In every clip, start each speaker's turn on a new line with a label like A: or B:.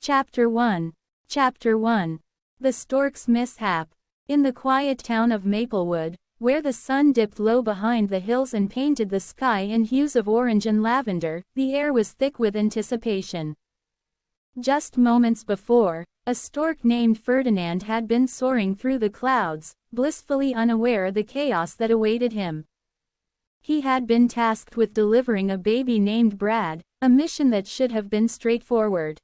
A: Chapter 1. Chapter 1. The Stork's Mishap. In the quiet town of Maplewood, where the sun dipped low behind the hills and painted the sky in hues of orange and lavender, the air was thick with anticipation. Just moments before, a stork named Ferdinand had been soaring through the clouds, blissfully unaware of the chaos that awaited him. He had been tasked with delivering a baby named Brad, a mission that should have been straightforward.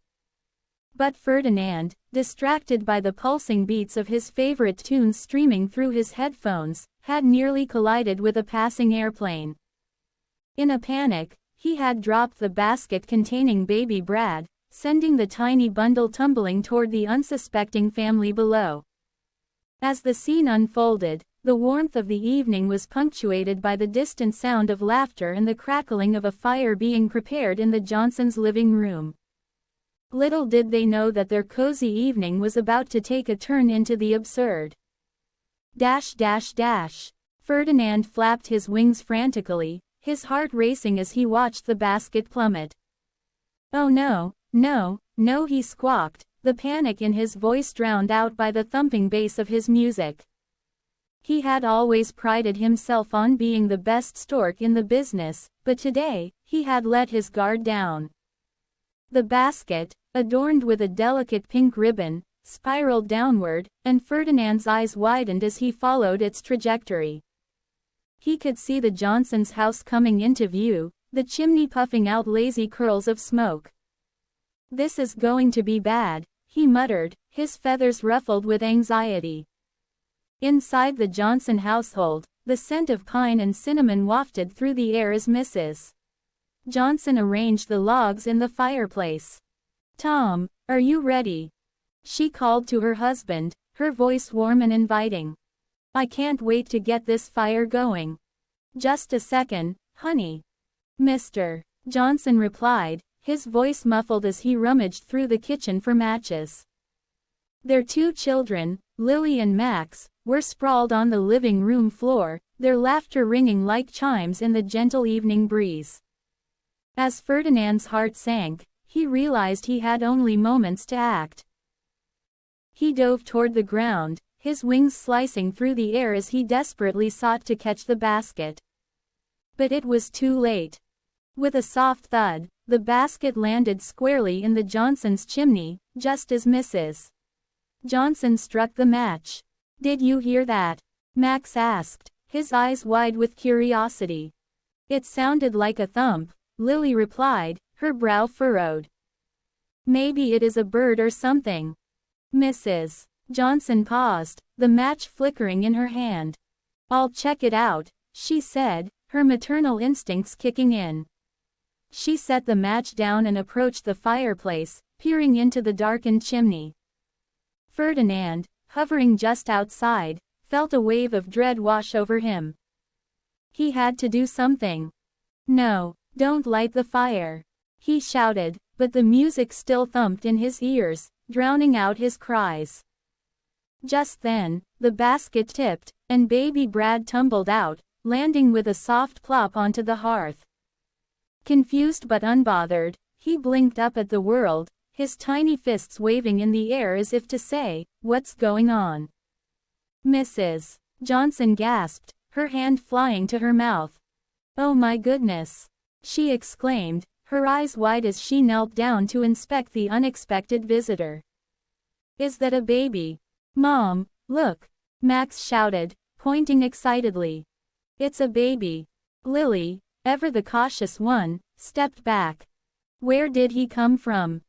A: But Ferdinand, distracted by the pulsing beats of his favorite tunes streaming through his headphones, had nearly collided with a passing airplane. In a panic, he had dropped the basket containing baby Brad, sending the tiny bundle tumbling toward the unsuspecting family below. As the scene unfolded, the warmth of the evening was punctuated by the distant sound of laughter and the crackling of a fire being prepared in the Johnsons' living room. Little did they know that their cozy evening was about to take a turn into the absurd. Ferdinand flapped his wings frantically, his heart racing as he watched the basket plummet. "Oh no, no, no," he squawked, the panic in his voice drowned out by the thumping bass of his music. He had always prided himself on being the best stork in the business, but today, he had let his guard down. The basket, adorned with a delicate pink ribbon, spiraled downward, and Ferdinand's eyes widened as he followed its trajectory. He could see the Johnsons' house coming into view, the chimney puffing out lazy curls of smoke. "This is going to be bad," he muttered, his feathers ruffled with anxiety. Inside the Johnson household, the scent of pine and cinnamon wafted through the air as Mrs. Johnson arranged the logs in the fireplace. "Tom, are you ready?" she called to her husband, her voice warm and inviting. "I can't wait to get this fire going." "Just a second, honey." Mr. Johnson replied, his voice muffled as he rummaged through the kitchen for matches. Their two children, Lily and Max, were sprawled on the living room floor, their laughter ringing like chimes in the gentle evening breeze. As Ferdinand's heart sank, he realized he had only moments to act. He dove toward the ground, his wings slicing through the air as he desperately sought to catch the basket. But it was too late. With a soft thud, the basket landed squarely in the Johnsons' chimney, just as Mrs. Johnson struck the match. "Did you hear that?" Max asked, his eyes wide with curiosity. "It sounded like a thump," Lily replied, her brow furrowed. "Maybe it is a bird or something." Mrs. Johnson paused, the match flickering in her hand. "I'll check it out," she said, her maternal instincts kicking in. She set the match down and approached the fireplace, peering into the darkened chimney. Ferdinand, hovering just outside, felt a wave of dread wash over him. He had to do something. "No, don't light the fire," he shouted, but the music still thumped in his ears, drowning out his cries. Just then, the basket tipped, and baby Brad tumbled out, landing with a soft plop onto the hearth. Confused but unbothered, he blinked up at the world, his tiny fists waving in the air as if to say, "What's going on?" Mrs. Johnson gasped, her hand flying to her mouth. "Oh my goodness!" she exclaimed, her eyes wide as she knelt down to inspect the unexpected visitor. "Is that a baby?" "Mom, look!" Max shouted, pointing excitedly. "It's a baby." Lily, ever the cautious one, stepped back. "Where did he come from?"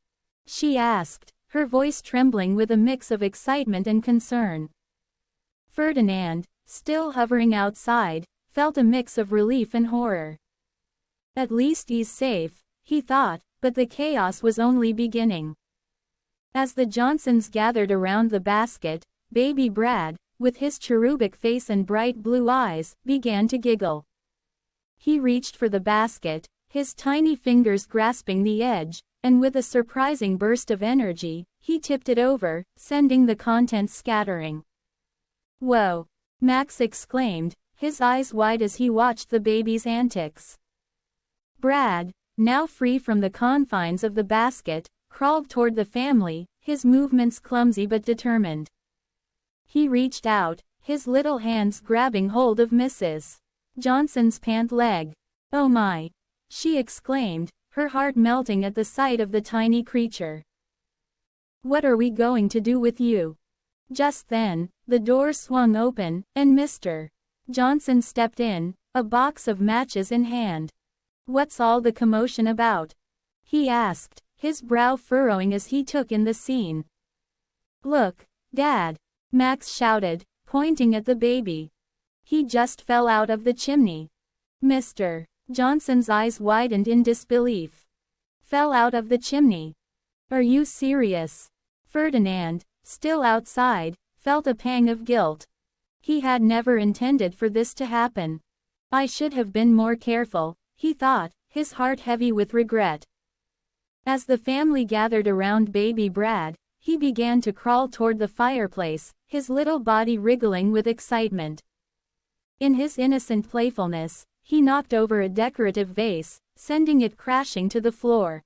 A: she asked, her voice trembling with a mix of excitement and concern. Ferdinand, still hovering outside, felt a mix of relief and horror. At least he's safe, he thought, but the chaos was only beginning. As the Johnsons gathered around the basket, baby Brad, with his cherubic face and bright blue eyes, began to giggle. He reached for the basket, his tiny fingers grasping the edge, and with a surprising burst of energy, he tipped it over, sending the contents scattering. "Whoa!" Max exclaimed, his eyes wide as he watched the baby's antics. Brad, now free from the confines of the basket, crawled toward the family, his movements clumsy but determined. He reached out, his little hands grabbing hold of Mrs. Johnson's pant leg. "Oh my!" she exclaimed, her heart melting at the sight of the tiny creature. "What are we going to do with you?" Just then, the door swung open, and Mr. Johnson stepped in, a box of matches in hand. "What's all the commotion about?" he asked, his brow furrowing as he took in the scene. "Look, Dad!" Max shouted, pointing at the baby. "He just fell out of the chimney." Mr. Johnson's eyes widened in disbelief. "Fell out of the chimney? Are you serious?" Ferdinand, still outside, felt a pang of guilt. He had never intended for this to happen. "I should have been more careful," he thought, his heart heavy with regret. As the family gathered around baby Brad, he began to crawl toward the fireplace, his little body wriggling with excitement. In his innocent playfulness, he knocked over a decorative vase, sending it crashing to the floor.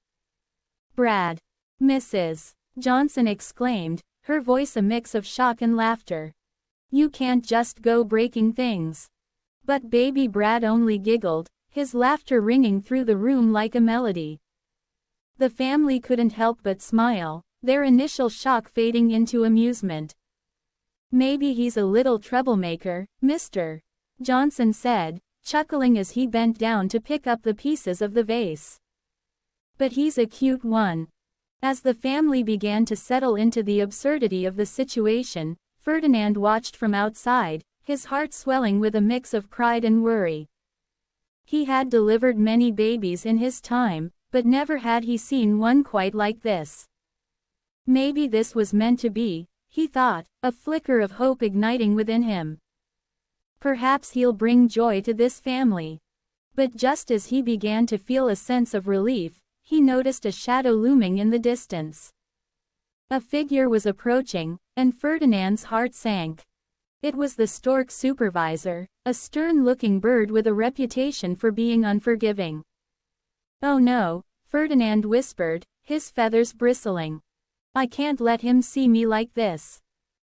A: "Brad!" Mrs. Johnson exclaimed, her voice a mix of shock and laughter. "You can't just go breaking things." But baby Brad only giggled, his laughter ringing through the room like a melody. The family couldn't help but smile, their initial shock fading into amusement. "Maybe he's a little troublemaker," Mr. Johnson said, chuckling as he bent down to pick up the pieces of the vase. "But he's a cute one." As the family began to settle into the absurdity of the situation, Ferdinand watched from outside, his heart swelling with a mix of pride and worry. He had delivered many babies in his time, but never had he seen one quite like this. Maybe this was meant to be, he thought, a flicker of hope igniting within him. Perhaps he'll bring joy to this family. But just as he began to feel a sense of relief, he noticed a shadow looming in the distance. A figure was approaching, and Ferdinand's heart sank. It was the stork supervisor, a stern-looking bird with a reputation for being unforgiving. "Oh no," Ferdinand whispered, his feathers bristling. "I can't let him see me like this."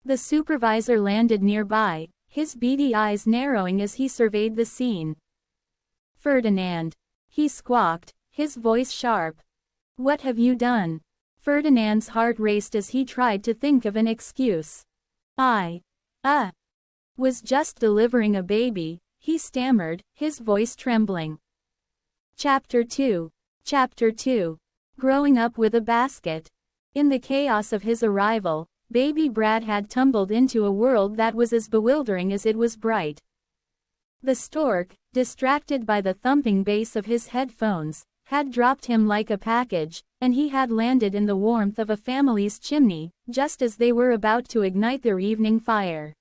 A: The supervisor landed nearby, his beady eyes narrowing as he surveyed the scene. "Ferdinand," he squawked, his voice sharp. "What have you done?" Ferdinand's heart raced as he tried to think of an excuse. I was just delivering a baby," he stammered, his voice trembling. Chapter 2. Growing up with a basket. In the chaos of his arrival, baby Brad had tumbled into a world that was as bewildering as it was bright. The stork, distracted by the thumping bass of his headphones, had dropped him like a package, and he had landed in the warmth of a family's chimney, just as they were about to ignite their evening fire.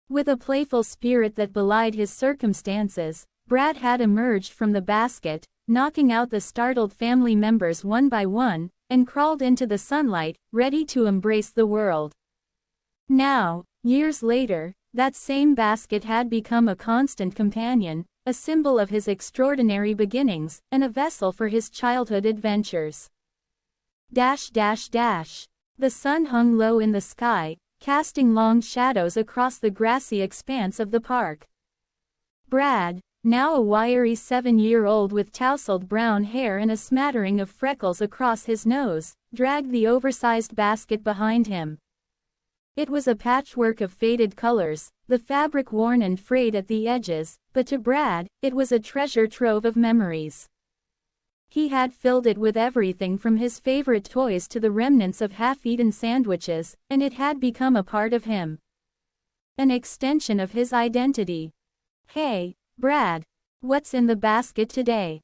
A: With a playful spirit that belied his circumstances, Brad had emerged from the basket, knocking out the startled family members one by one, and crawled into the sunlight, ready to embrace the world. Now, years later, that same basket had become a constant companion, a symbol of his extraordinary beginnings, and a vessel for his childhood adventures. The sun hung low in the sky, casting long shadows across the grassy expanse of the park. Brad, now a wiry 7-year-old with tousled brown hair and a smattering of freckles across his nose, dragged the oversized basket behind him. It was a patchwork of faded colors, the fabric worn and frayed at the edges, but to Brad, it was a treasure trove of memories. He had filled it with everything from his favorite toys to the remnants of half-eaten sandwiches, and it had become a part of him. An extension of his identity. "Hey, Brad, what's in the basket today?"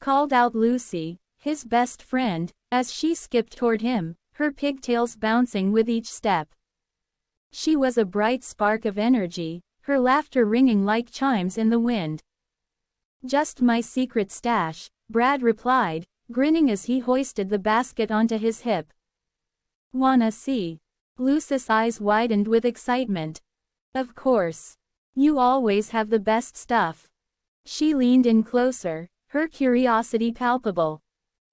A: called out Lucy, his best friend, as she skipped toward him, her pigtails bouncing with each step. She was a bright spark of energy, her laughter ringing like chimes in the wind. "Just my secret stash," Brad replied, grinning as he hoisted the basket onto his hip. "Wanna see?" Lucy's eyes widened with excitement. "Of course. You always have the best stuff." She leaned in closer, her curiosity palpable.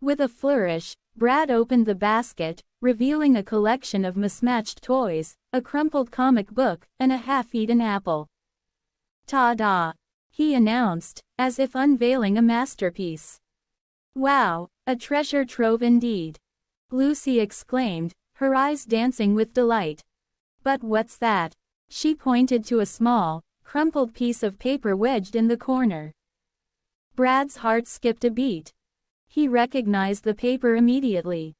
A: With a flourish, Brad opened the basket, revealing a collection of mismatched toys, a crumpled comic book, and a half-eaten apple. "Ta-da!" he announced, as if unveiling a masterpiece. "Wow, a treasure trove indeed!" Lucy exclaimed, her eyes dancing with delight. "But what's that?" She pointed to a small, crumpled piece of paper wedged in the corner. Brad's heart skipped a beat. He recognized the paper immediately.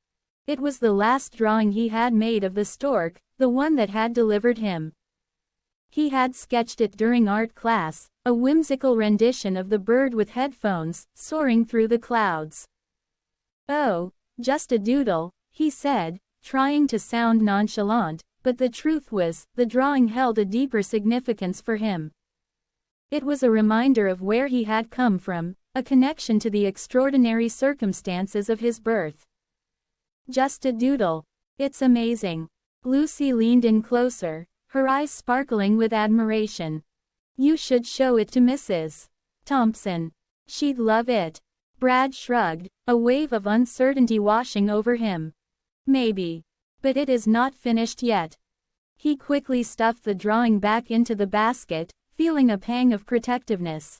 A: It was the last drawing he had made of the stork, the one that had delivered him. He had sketched it during art class, a whimsical rendition of the bird with headphones, soaring through the clouds. "Oh, just a doodle," he said, trying to sound nonchalant, but the truth was, the drawing held a deeper significance for him. It was a reminder of where he had come from, a connection to the extraordinary circumstances of his birth. "Just a doodle. It's amazing." Lucy leaned in closer, her eyes sparkling with admiration. "You should show it to Mrs. Thompson. She'd love it." Brad shrugged, a wave of uncertainty washing over him. "Maybe. But it is not finished yet." He quickly stuffed the drawing back into the basket, feeling a pang of protectiveness.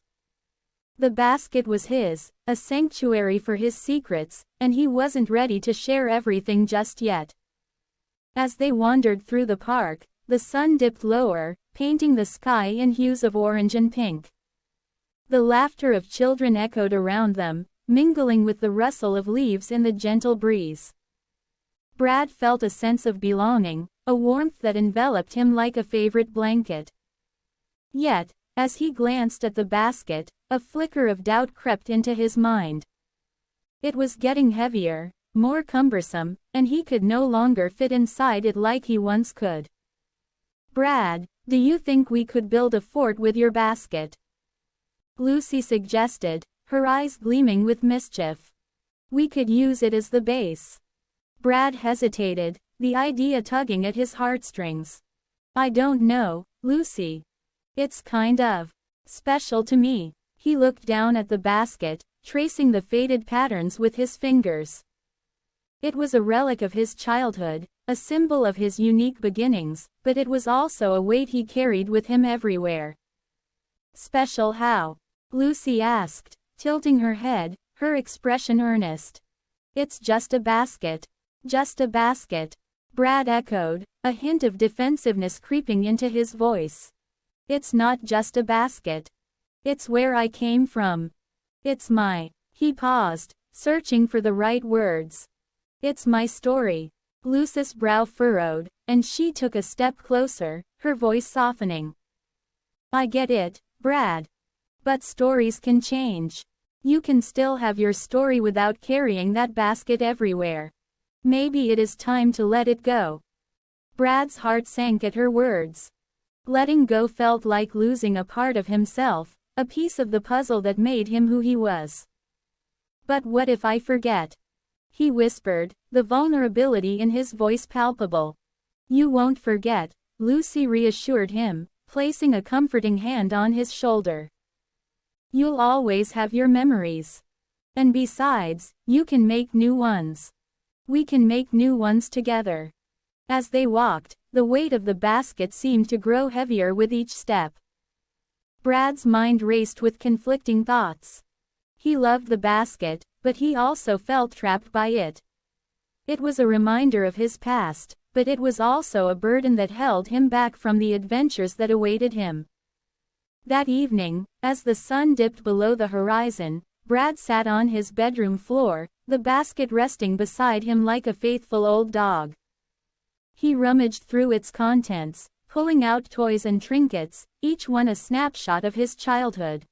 A: The basket was his, a sanctuary for his secrets, and he wasn't ready to share everything just yet. As they wandered through the park, the sun dipped lower, painting the sky in hues of orange and pink. The laughter of children echoed around them, mingling with the rustle of leaves in the gentle breeze. Brad felt a sense of belonging, a warmth that enveloped him like a favorite blanket. Yet, as he glanced at the basket, a flicker of doubt crept into his mind. It was getting heavier, more cumbersome, and he could no longer fit inside it like he once could. "Brad, do you think we could build a fort with your basket?" Lucy suggested, her eyes gleaming with mischief. "We could use it as the base." Brad hesitated, the idea tugging at his heartstrings. "I don't know, Lucy. It's kind of special to me." He looked down at the basket, tracing the faded patterns with his fingers. It was a relic of his childhood, a symbol of his unique beginnings, but it was also a weight he carried with him everywhere. "Special how?" Lucy asked, tilting her head, her expression earnest. "It's just a basket." "Just a basket," Brad echoed, a hint of defensiveness creeping into his voice. "It's not just a basket. It's where I came from. It's my..." He paused, searching for the right words. "It's my story." Lucy's brow furrowed, and she took a step closer, her voice softening. "I get it, Brad. But stories can change. You can still have your story without carrying that basket everywhere. Maybe it is time to let it go." Brad's heart sank at her words. Letting go felt like losing a part of himself, a piece of the puzzle that made him who he was. "But what if I forget?" he whispered, the vulnerability in his voice palpable. "You won't forget," Lucy reassured him, placing a comforting hand on his shoulder. "You'll always have your memories. And besides, you can make new ones. We can make new ones together." As they walked, the weight of the basket seemed to grow heavier with each step. Brad's mind raced with conflicting thoughts. He loved the basket, but he also felt trapped by it. It was a reminder of his past, but it was also a burden that held him back from the adventures that awaited him. That evening, as the sun dipped below the horizon, Brad sat on his bedroom floor, the basket resting beside him like a faithful old dog. He rummaged through its contents, pulling out toys and trinkets, each one a snapshot of his childhood.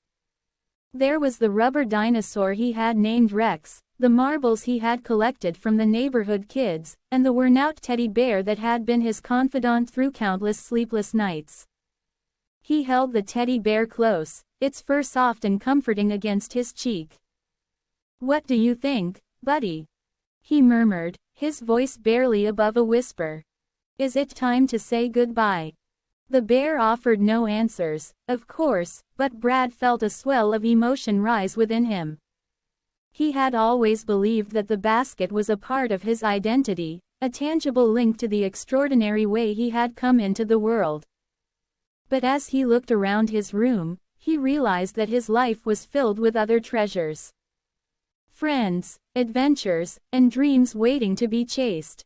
A: There was the rubber dinosaur he had named Rex, the marbles he had collected from the neighborhood kids, and the worn-out teddy bear that had been his confidant through countless sleepless nights. He held the teddy bear close, its fur soft and comforting against his cheek. "What do you think, buddy?" he murmured, his voice barely above a whisper. "Is it time to say goodbye?" The bear offered no answers, of course, but Brad felt a swell of emotion rise within him. He had always believed that the basket was a part of his identity, a tangible link to the extraordinary way he had come into the world. But as he looked around his room, he realized that his life was filled with other treasures. Friends, adventures, and dreams waiting to be chased.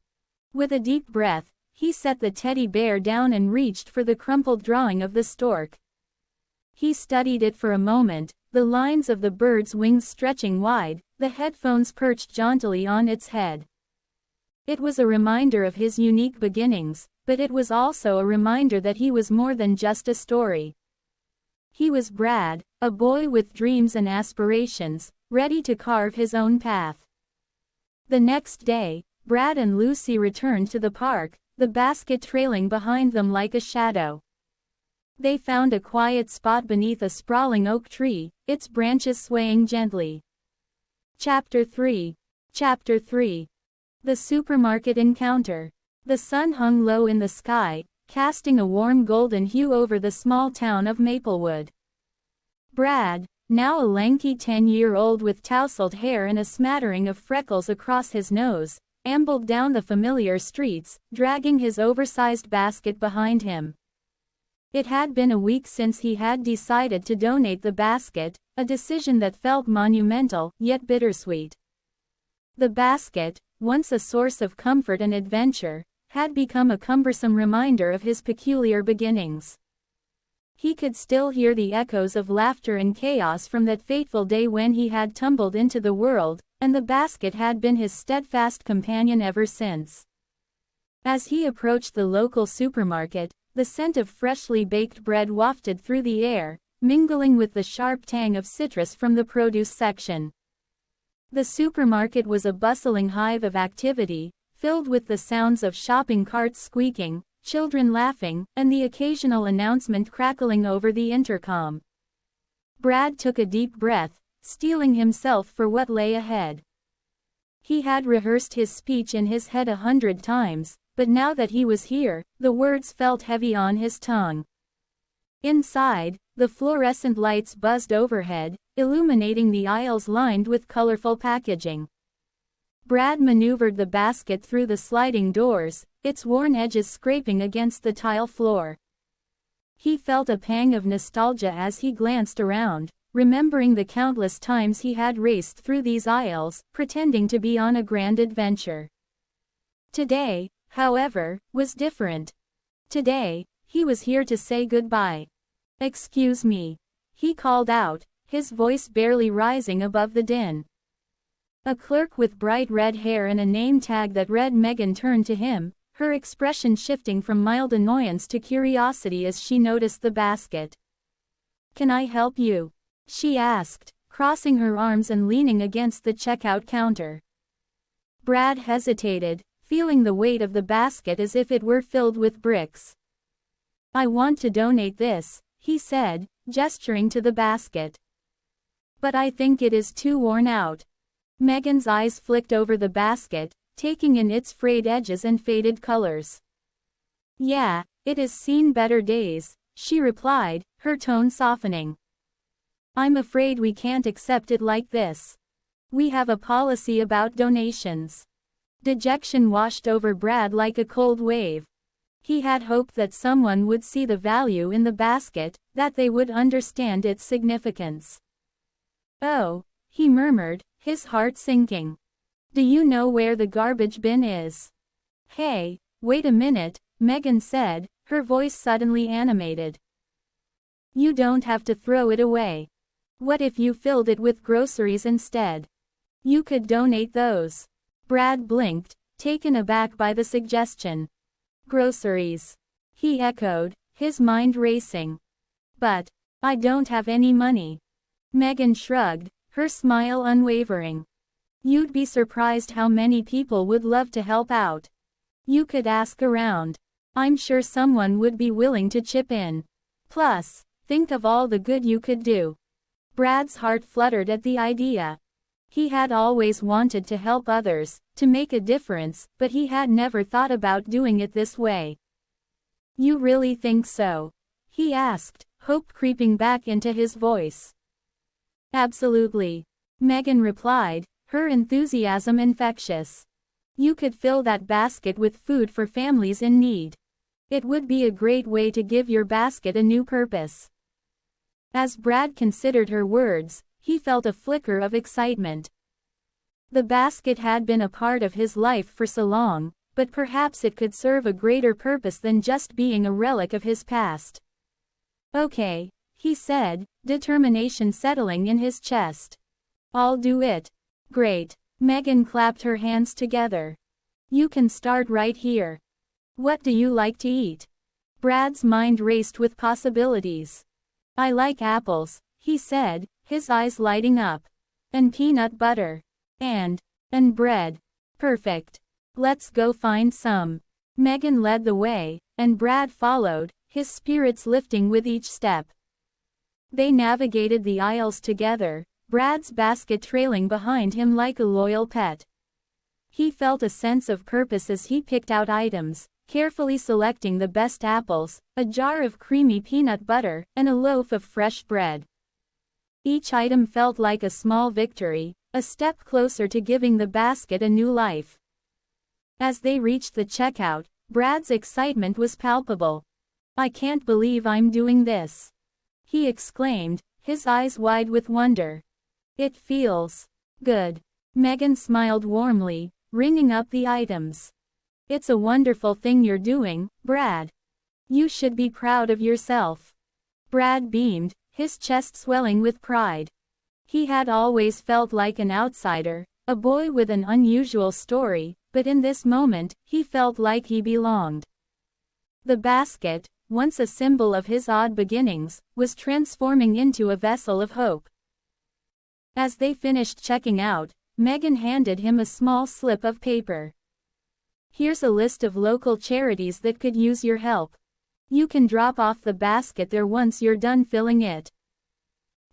A: With a deep breath, he set the teddy bear down and reached for the crumpled drawing of the stork. He studied it for a moment, the lines of the bird's wings stretching wide, the headphones perched jauntily on its head. It was a reminder of his unique beginnings, but it was also a reminder that he was more than just a story. He was Brad, a boy with dreams and aspirations, ready to carve his own path. The next day, Brad and Lucy returned to the park, the basket trailing behind them like a shadow. They found a quiet spot beneath a sprawling oak tree, its branches swaying gently. Chapter 3. The supermarket encounter. The sun hung low in the sky, casting a warm golden hue over the small town of Maplewood. Brad, now a lanky 10-year-old with tousled hair and a smattering of freckles across his nose, ambled down the familiar streets, dragging his oversized basket behind him. It had been a week since he had decided to donate the basket, a decision that felt monumental, yet bittersweet. The basket, once a source of comfort and adventure, had become a cumbersome reminder of his peculiar beginnings. He could still hear the echoes of laughter and chaos from that fateful day when he had tumbled into the world, and the basket had been his steadfast companion ever since. As he approached the local supermarket, the scent of freshly baked bread wafted through the air, mingling with the sharp tang of citrus from the produce section. The supermarket was a bustling hive of activity, filled with the sounds of shopping carts squeaking, children laughing, and the occasional announcement crackling over the intercom. Brad took a deep breath, steeling himself for what lay ahead. He had rehearsed his speech in his head 100 times, but now that he was here, the words felt heavy on his tongue. Inside, the fluorescent lights buzzed overhead, illuminating the aisles lined with colorful packaging. Brad maneuvered the basket through the sliding doors, its worn edges scraping against the tile floor. He felt a pang of nostalgia as he glanced around, remembering the countless times he had raced through these aisles, pretending to be on a grand adventure. Today, however, was different. Today, he was here to say goodbye. "Excuse me," he called out, his voice barely rising above the din. A clerk with bright red hair and a name tag that read Megan turned to him, her expression shifting from mild annoyance to curiosity as she noticed the basket. "Can I help you?" she asked, crossing her arms and leaning against the checkout counter. Brad hesitated, feeling the weight of the basket as if it were filled with bricks. "I want to donate this," he said, gesturing to the basket. "But I think it is too worn out." Megan's eyes flicked over the basket, taking in its frayed edges and faded colors. "Yeah, it has seen better days," she replied, her tone softening. "I'm afraid we can't accept it like this. We have a policy about donations." Dejection washed over Brad like a cold wave. He had hoped that someone would see the value in the basket, that they would understand its significance. "Oh," he murmured, his heart sinking. "Do you know where the garbage bin is?" "Hey, wait a minute," Megan said, her voice suddenly animated. "You don't have to throw it away. What if you filled it with groceries instead? You could donate those." Brad blinked, taken aback by the suggestion. "Groceries," he echoed, his mind racing. "But I don't have any money." Megan shrugged, her smile unwavering. "You'd be surprised how many people would love to help out. You could ask around. I'm sure someone would be willing to chip in. Plus, think of all the good you could do." Brad's heart fluttered at the idea. He had always wanted to help others, to make a difference, but he had never thought about doing it this way. "You really think so?" he asked, hope creeping back into his voice. "Absolutely. Megan replied, her enthusiasm infectious. You could fill that basket with food for families in need. It would be a great way to give your basket a new purpose. As Brad considered her words, he felt a flicker of excitement. The basket had been a part of his life for so long, but perhaps it could serve a greater purpose than just being a relic of his past. Okay, he said, determination settling in his chest. I'll do it. Great. Megan clapped her hands together. You can start right here. What do you like to eat? Brad's mind raced with possibilities. I like apples, he said, his eyes lighting up. And peanut butter. And bread. Perfect. Let's go find some. Megan led the way, and Brad followed, his spirits lifting with each step. They navigated the aisles together, Brad's basket trailing behind him like a loyal pet. He felt a sense of purpose as he picked out items, carefully selecting the best apples, a jar of creamy peanut butter, and a loaf of fresh bread. Each item felt like a small victory, a step closer to giving the basket a new life. As they reached the checkout, Brad's excitement was palpable. I can't believe I'm doing this, he exclaimed, his eyes wide with wonder. It feels good. Megan smiled warmly, ringing up the items. It's a wonderful thing you're doing, Brad. You should be proud of yourself. Brad beamed, his chest swelling with pride. He had always felt like an outsider, a boy with an unusual story, but in this moment, he felt like he belonged. The basket, once a symbol of his odd beginnings, was transforming into a vessel of hope. As they finished checking out, Megan handed him a small slip of paper. Here's a list of local charities that could use your help. You can drop off the basket there once you're done filling it.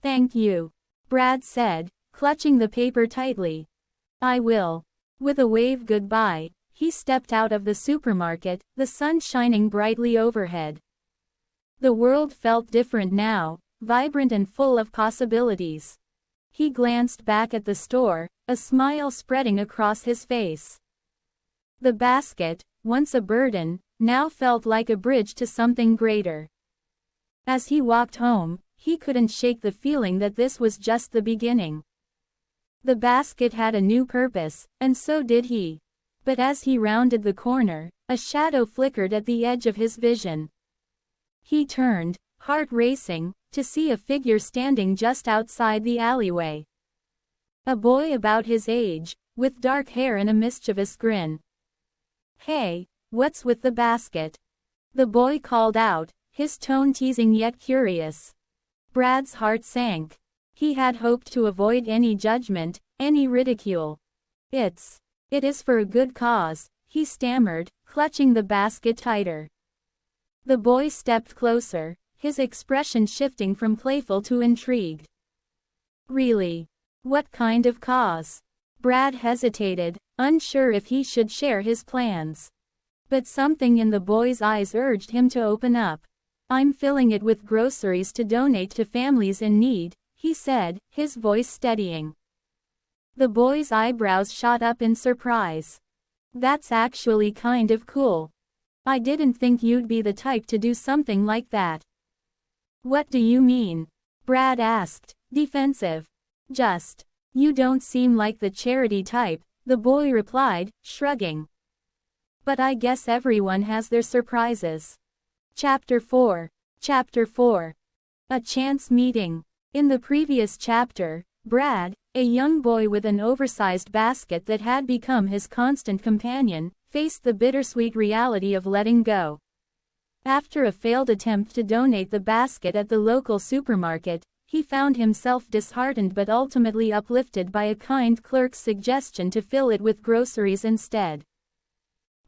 A: Thank you, Brad said, clutching the paper tightly. I will. With a wave goodbye, he stepped out of the supermarket, the sun shining brightly overhead. The world felt different now, vibrant and full of possibilities. He glanced back at the store, a smile spreading across his face. The basket, once a burden, now felt like a bridge to something greater. As he walked home, he couldn't shake the feeling that this was just the beginning. The basket had a new purpose, and so did he. But as he rounded the corner, a shadow flickered at the edge of his vision. He turned, heart racing, to see a figure standing just outside the alleyway. A boy about his age, with dark hair and a mischievous grin. Hey, what's with the basket? The boy called out, his tone teasing yet curious. Brad's heart sank. He had hoped to avoid any judgment, any ridicule. It is for a good cause, he stammered, clutching the basket tighter. The boy stepped closer, his expression shifting from playful to intrigued. Really? What kind of cause? Brad hesitated, unsure if he should share his plans. But something in the boy's eyes urged him to open up. I'm filling it with groceries to donate to families in need, he said, his voice steadying. The boy's eyebrows shot up in surprise. That's actually kind of cool. I didn't think you'd be the type to do something like that. What do you mean? Brad asked, defensive. Just, you don't seem like the charity type, the boy replied, shrugging. But I guess everyone has their surprises. Chapter 4. A chance meeting. In the previous chapter, Brad, a young boy with an oversized basket that had become his constant companion, faced the bittersweet reality of letting go. After a failed attempt to donate the basket at the local supermarket, he found himself disheartened but ultimately uplifted by a kind clerk's suggestion to fill it with groceries instead.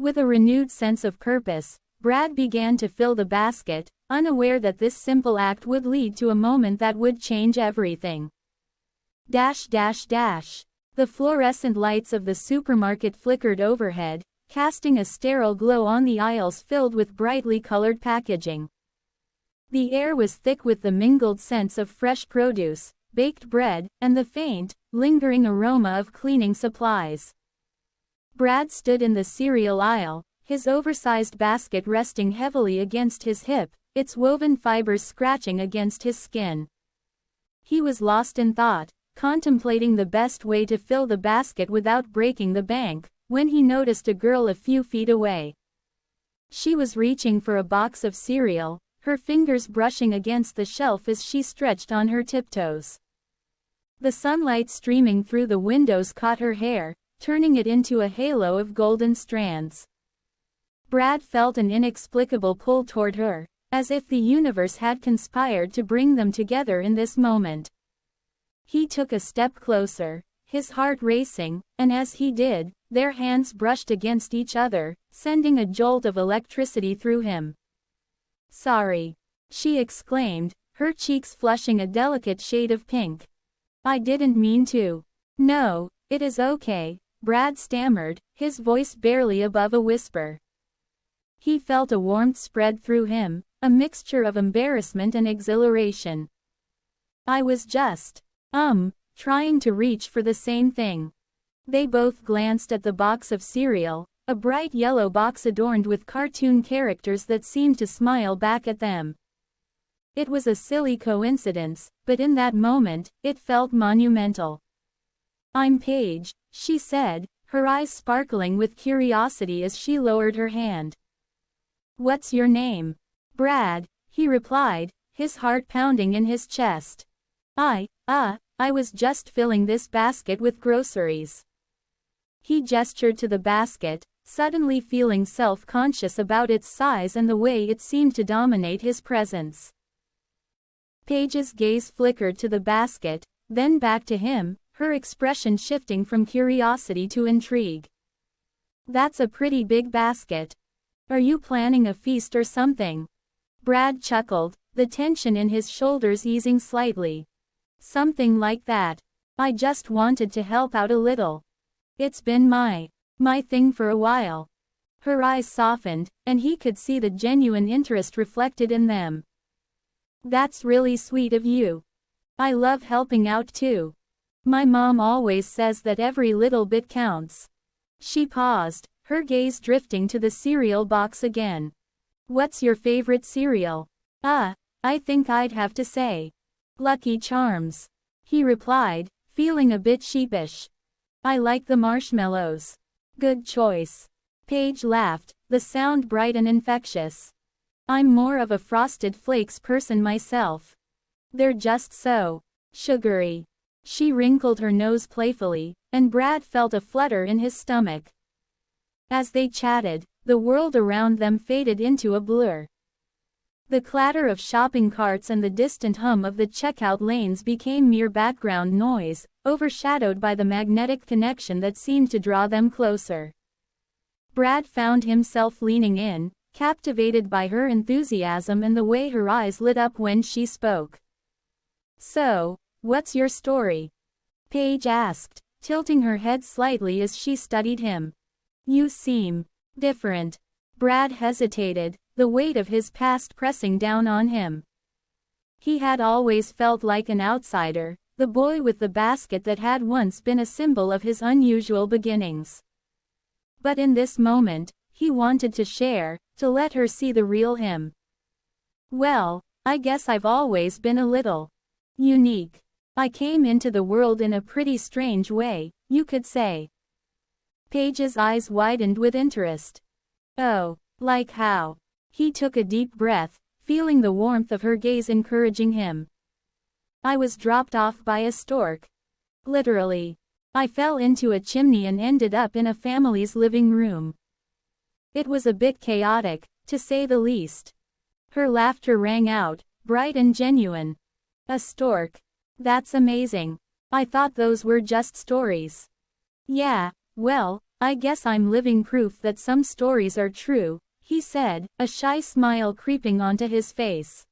A: With a renewed sense of purpose, Brad began to fill the basket, unaware that this simple act would lead to a moment that would change everything. The fluorescent lights of the supermarket flickered overhead, casting a sterile glow on the aisles filled with brightly colored packaging. The air was thick with the mingled scents of fresh produce, baked bread, and the faint, lingering aroma of cleaning supplies. Brad stood in the cereal aisle, his oversized basket resting heavily against his hip, its woven fibers scratching against his skin. He was lost in thought, contemplating the best way to fill the basket without breaking the bank, when he noticed a girl a few feet away. She was reaching for a box of cereal, her fingers brushing against the shelf as she stretched on her tiptoes. The sunlight streaming through the windows caught her hair, turning it into a halo of golden strands. Brad felt an inexplicable pull toward her, as if the universe had conspired to bring them together in this moment. He took a step closer, his heart racing, and as he did, their hands brushed against each other, sending a jolt of electricity through him. "Sorry," she exclaimed, her cheeks flushing a delicate shade of pink. "I didn't mean to." "No, it is okay," Brad stammered, his voice barely above a whisper. He felt a warmth spread through him, a mixture of embarrassment and exhilaration. "I was just, trying to reach for the same thing." They both glanced at the box of cereal, a bright yellow box adorned with cartoon characters that seemed to smile back at them. It was a silly coincidence, but in that moment, it felt monumental. "I'm Paige," she said, her eyes sparkling with curiosity as she lowered her hand. "What's your name?" "Brad," he replied, his heart pounding in his chest. I was just filling this basket with groceries." He gestured to the basket, suddenly feeling self-conscious about its size and the way it seemed to dominate his presence. Paige's gaze flickered to the basket, then back to him, her expression shifting from curiosity to intrigue. "That's a pretty big basket. Are you planning a feast or something?" Brad chuckled, the tension in his shoulders easing slightly. "Something like that. I just wanted to help out a little. It's been my thing for a while." Her eyes softened, and he could see the genuine interest reflected in them. "That's really sweet of you. I love helping out too. My mom always says that every little bit counts." She paused, her gaze drifting to the cereal box again. "What's your favorite cereal?" I think I'd have to say Lucky Charms," he replied, feeling a bit sheepish. "I like the marshmallows." "Good choice." Paige laughed, the sound bright and infectious. "I'm more of a Frosted Flakes person myself. They're just so sugary." She wrinkled her nose playfully, and Brad felt a flutter in his stomach. As they chatted, the world around them faded into a blur. The clatter of shopping carts and the distant hum of the checkout lanes became mere background noise, overshadowed by the magnetic connection that seemed to draw them closer. Brad found himself leaning in, captivated by her enthusiasm and the way her eyes lit up when she spoke. "So, what's your story?" Paige asked, tilting her head slightly as she studied him. "You seem different." Brad hesitated, the weight of his past pressing down on him. He had always felt like an outsider, the boy with the basket that had once been a symbol of his unusual beginnings. But in this moment, he wanted to share, to let her see the real him. "Well, I guess I've always been a little unique. I came into the world in a pretty strange way, you could say." Paige's eyes widened with interest. "Oh, like how?" He took a deep breath, feeling the warmth of her gaze encouraging him. "I was dropped off by a stork. Literally. I fell into a chimney and ended up in a family's living room. It was a bit chaotic, to say the least." Her laughter rang out, bright and genuine. "A stork. That's amazing. I thought those were just stories." "Yeah, well, I guess I'm living proof that some stories are true," he said, a shy smile creeping onto his face.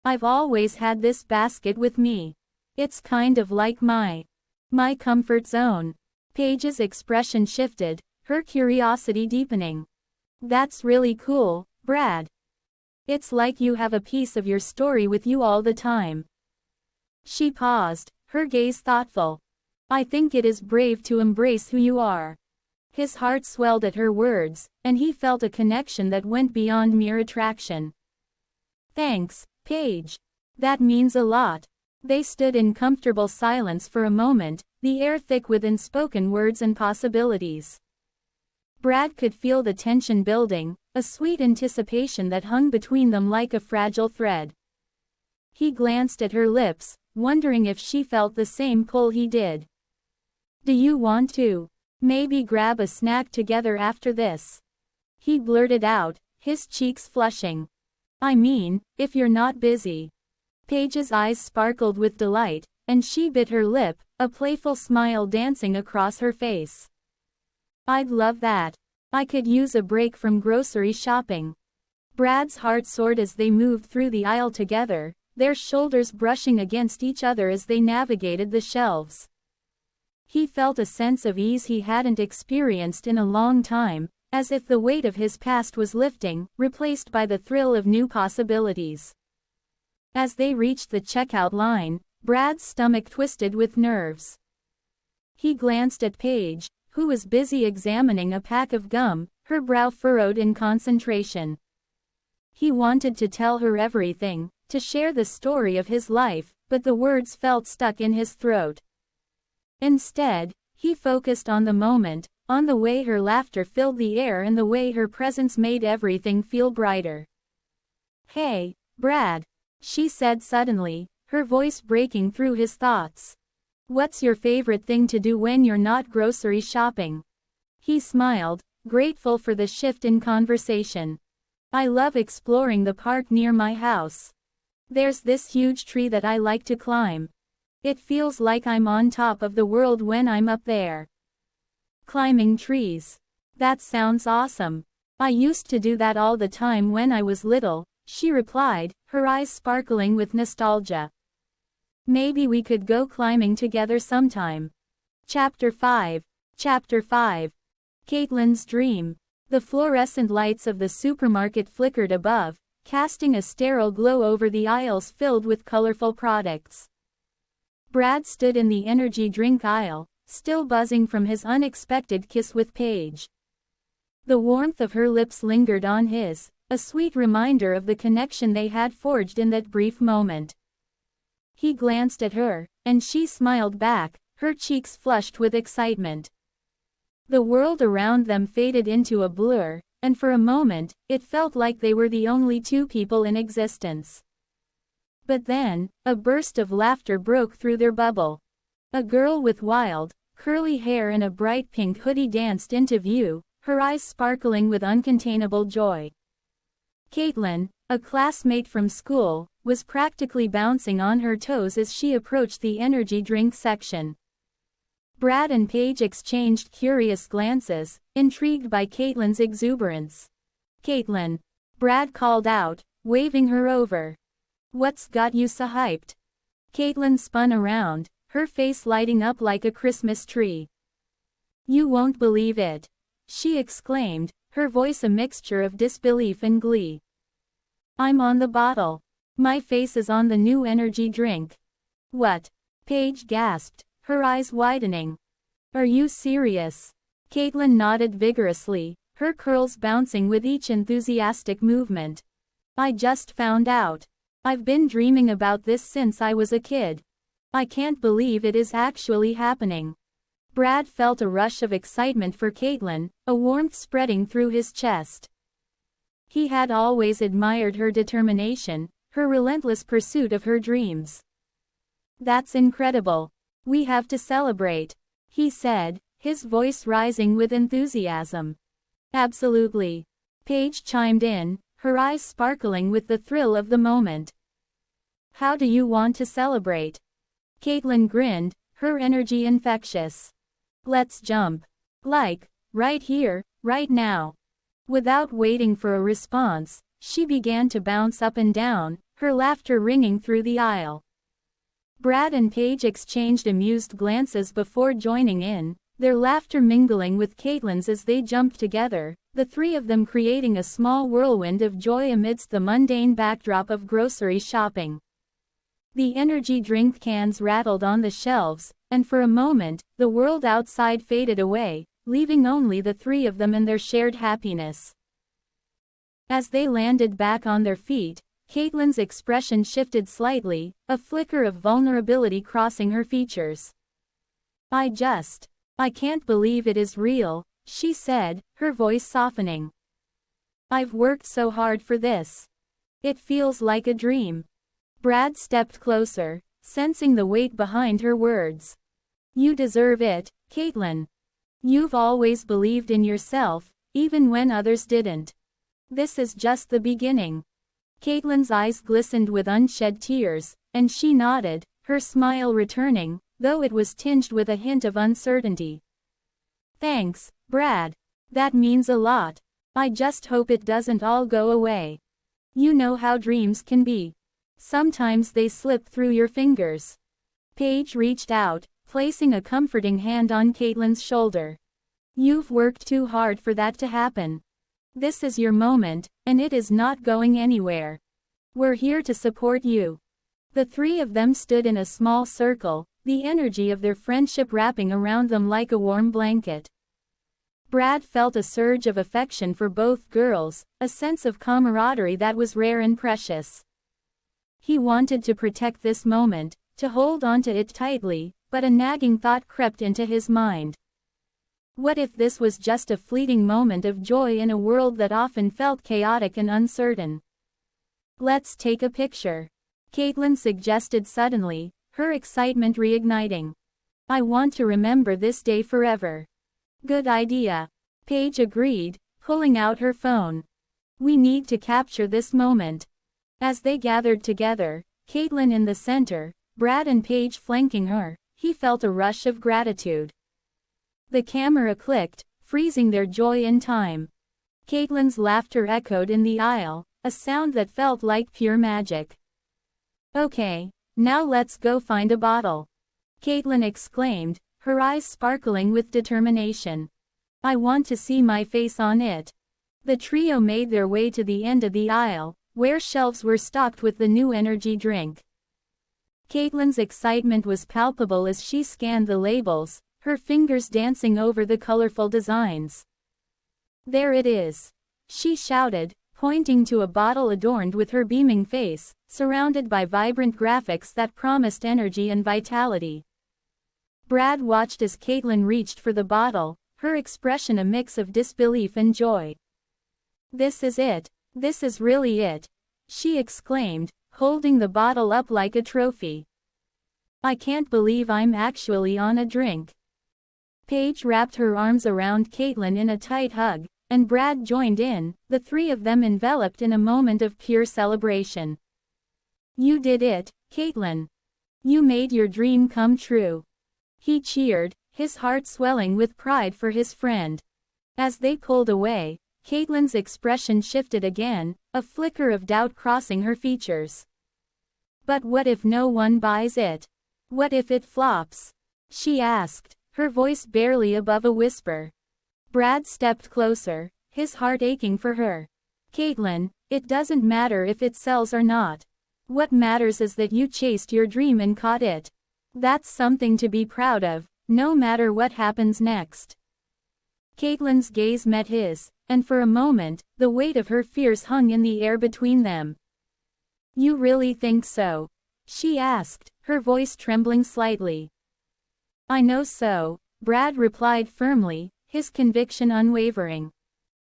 A: "I've always had this basket with me. It's kind of like my comfort zone." Paige's expression shifted, her curiosity deepening. "That's really cool, Brad. It's like you have a piece of your story with you all the time." She paused, her gaze thoughtful. I think it is brave to embrace who you are. His heart swelled at her words, and he felt a connection that went beyond mere attraction. Thanks, Paige. That means a lot. They stood in comfortable silence for a moment, the air thick with unspoken words and possibilities. Brad could feel the tension building, a sweet anticipation that hung between them like a fragile thread. He glanced at her lips, wondering if she felt the same pull he did. Do you want to maybe grab a snack together after this? He blurted out, his cheeks flushing. I mean, if you're not busy. Paige's eyes sparkled with delight, and she bit her lip, a playful smile dancing across her face. I'd love that. I could use a break from grocery shopping. Brad's heart soared as they moved through the aisle together, their shoulders brushing against each other as they navigated the shelves. He felt a sense of ease he hadn't experienced in a long time, as if the weight of his past was lifting, replaced by the thrill of new possibilities. As they reached the checkout line, Brad's stomach twisted with nerves. He glanced at Paige, who was busy examining a pack of gum, her brow furrowed in concentration. He wanted to tell her everything, to share the story of his life, but the words felt stuck in his throat. Instead, he focused on the moment, on the way her laughter filled the air and the way her presence made everything feel brighter. Hey, Brad, she said suddenly, her voice breaking through his thoughts. What's your favorite thing to do when you're not grocery shopping? He smiled, grateful for the shift in conversation. I love exploring the park near my house. There's this huge tree that I like to climb. It feels like I'm on top of the world when I'm up there. Climbing trees. That sounds awesome. I used to do that all the time when I was little, she replied, her eyes sparkling with nostalgia. Maybe we could go climbing together sometime. Chapter 5. Chapter 5. Caitlin's dream. The fluorescent lights of the supermarket flickered above, casting a sterile glow over the aisles filled with colorful products. Brad stood in the energy drink aisle, still buzzing from his unexpected kiss with Paige. The warmth of her lips lingered on his, a sweet reminder of the connection they had forged in that brief moment. He glanced at her, and she smiled back, her cheeks flushed with excitement. The world around them faded into a blur, and for a moment, it felt like they were the only two people in existence. But then, a burst of laughter broke through their bubble. A girl with wild, curly hair and a bright pink hoodie danced into view, her eyes sparkling with uncontainable joy. Caitlin, a classmate from school, was practically bouncing on her toes as she approached the energy drink section. Brad and Paige exchanged curious glances, intrigued by Caitlin's exuberance. Caitlin, Brad called out, waving her over. What's got you so hyped? Caitlin spun around, her face lighting up like a Christmas tree. You won't believe it, she exclaimed, her voice a mixture of disbelief and glee. I'm on the bottle. My face is on the new energy drink. What? Paige gasped, her eyes widening. Are you serious? Caitlin nodded vigorously, her curls bouncing with each enthusiastic movement. I just found out. I've been dreaming about this since I was a kid. I can't believe it is actually happening. Brad felt a rush of excitement for Caitlin, a warmth spreading through his chest. He had always admired her determination, her relentless pursuit of her dreams. That's incredible. We have to celebrate, he said, his voice rising with enthusiasm. Absolutely. Paige chimed in, her eyes sparkling with the thrill of the moment. How do you want to celebrate? Caitlin grinned, her energy infectious. Let's jump. Like, right here, right now. Without waiting for a response, she began to bounce up and down, her laughter ringing through the aisle. Brad and Paige exchanged amused glances before joining in, their laughter mingling with Caitlin's as they jumped together, the three of them creating a small whirlwind of joy amidst the mundane backdrop of grocery shopping. The energy drink cans rattled on the shelves, and for a moment, the world outside faded away, leaving only the three of them and their shared happiness. As they landed back on their feet, Caitlin's expression shifted slightly, a flicker of vulnerability crossing her features. I can't believe it is real, she said, her voice softening. I've worked so hard for this. It feels like a dream. Brad stepped closer, sensing the weight behind her words. You deserve it, Caitlin. You've always believed in yourself, even when others didn't. This is just the beginning. Caitlin's eyes glistened with unshed tears, and she nodded, her smile returning, though it was tinged with a hint of uncertainty. Thanks, Brad. That means a lot. I just hope it doesn't all go away. You know how dreams can be. Sometimes they slip through your fingers. Paige reached out, placing a comforting hand on Caitlin's shoulder. You've worked too hard for that to happen. This is your moment, and it is not going anywhere. We're here to support you. The three of them stood in a small circle, the energy of their friendship wrapping around them like a warm blanket. Brad felt a surge of affection for both girls, a sense of camaraderie that was rare and precious. He wanted to protect this moment, to hold onto it tightly, but a nagging thought crept into his mind. What if this was just a fleeting moment of joy in a world that often felt chaotic and uncertain? Let's take a picture, Caitlin suggested suddenly, her excitement reigniting. I want to remember this day forever. Good idea. Paige agreed, pulling out her phone. We need to capture this moment. As they gathered together, Caitlin in the center, Brad and Paige flanking her, he felt a rush of gratitude. The camera clicked, freezing their joy in time. Caitlin's laughter echoed in the aisle, a sound that felt like pure magic. Okay, now let's go find a bottle, Caitlin exclaimed, her eyes sparkling with determination. I want to see my face on it. The trio made their way to the end of the aisle, where shelves were stocked with the new energy drink. Caitlin's excitement was palpable as she scanned the labels, her fingers dancing over the colorful designs. There it is, she shouted, pointing to a bottle adorned with her beaming face, surrounded by vibrant graphics that promised energy and vitality. Brad watched as Caitlin reached for the bottle, her expression a mix of disbelief and joy. This is it. This is really it, she exclaimed, holding the bottle up like a trophy. I can't believe I'm actually on a drink. Paige wrapped her arms around Caitlin in a tight hug, and Brad joined in, the three of them enveloped in a moment of pure celebration. You did it, Caitlin. You made your dream come true. He cheered, his heart swelling with pride for his friend. As they pulled away, Caitlin's expression shifted again, a flicker of doubt crossing her features. But what if no one buys it? What if it flops? She asked, her voice barely above a whisper. Brad stepped closer, his heart aching for her. Caitlin, it doesn't matter if it sells or not. What matters is that you chased your dream and caught it. That's something to be proud of, no matter what happens next. Caitlin's gaze met his, and for a moment, the weight of her fears hung in the air between them. You really think so? She asked, her voice trembling slightly. I know so, Brad replied firmly, his conviction unwavering.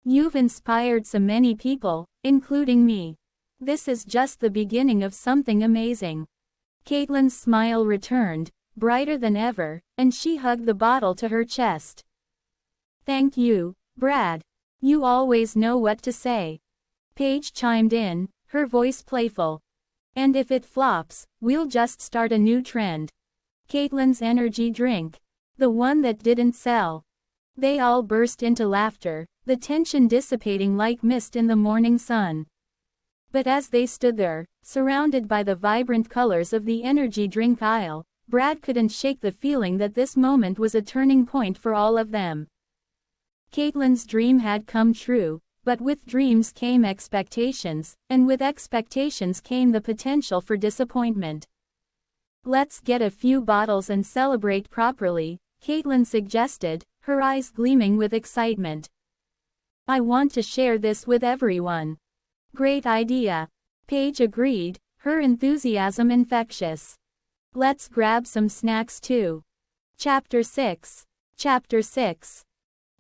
A: You've inspired so many people, including me. This is just the beginning of something amazing. Caitlin's smile returned, brighter than ever, and she hugged the bottle to her chest. Thank you, Brad. You always know what to say. Paige chimed in, her voice playful. And if it flops, we'll just start a new trend. Caitlin's energy drink. The one that didn't sell. They all burst into laughter, the tension dissipating like mist in the morning sun. But as they stood there, surrounded by the vibrant colors of the energy drink aisle, Brad couldn't shake the feeling that this moment was a turning point for all of them. Caitlin's dream had come true, but with dreams came expectations, and with expectations came the potential for disappointment. Let's get a few bottles and celebrate properly, Caitlin suggested, her eyes gleaming with excitement. I want to share this with everyone. Great idea. Paige agreed, her enthusiasm infectious. Let's grab some snacks too. Chapter 6. Chapter 6.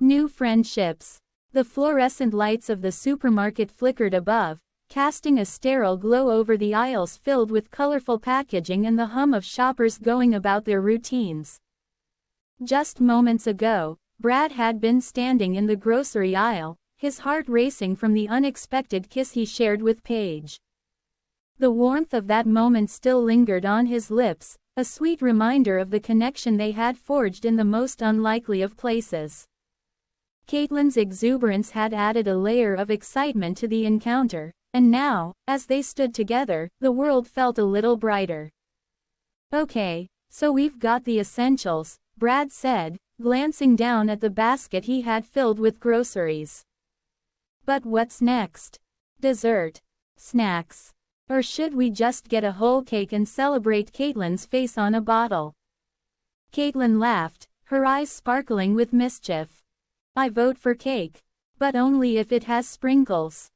A: New friendships. The fluorescent lights of the supermarket flickered above, casting a sterile glow over the aisles filled with colorful packaging and the hum of shoppers going about their routines. Just moments ago, Brad had been standing in the grocery aisle, his heart racing from the unexpected kiss he shared with Paige. The warmth of that moment still lingered on his lips, a sweet reminder of the connection they had forged in the most unlikely of places. Caitlin's exuberance had added a layer of excitement to the encounter, and now, as they stood together, the world felt a little brighter. Okay, so we've got the essentials, Brad said, glancing down at the basket he had filled with groceries. But what's next? Dessert? Snacks? Or should we just get a whole cake and celebrate Caitlin's face on a bottle? Caitlin laughed, her eyes sparkling with mischief. I vote for cake. But only if it has sprinkles.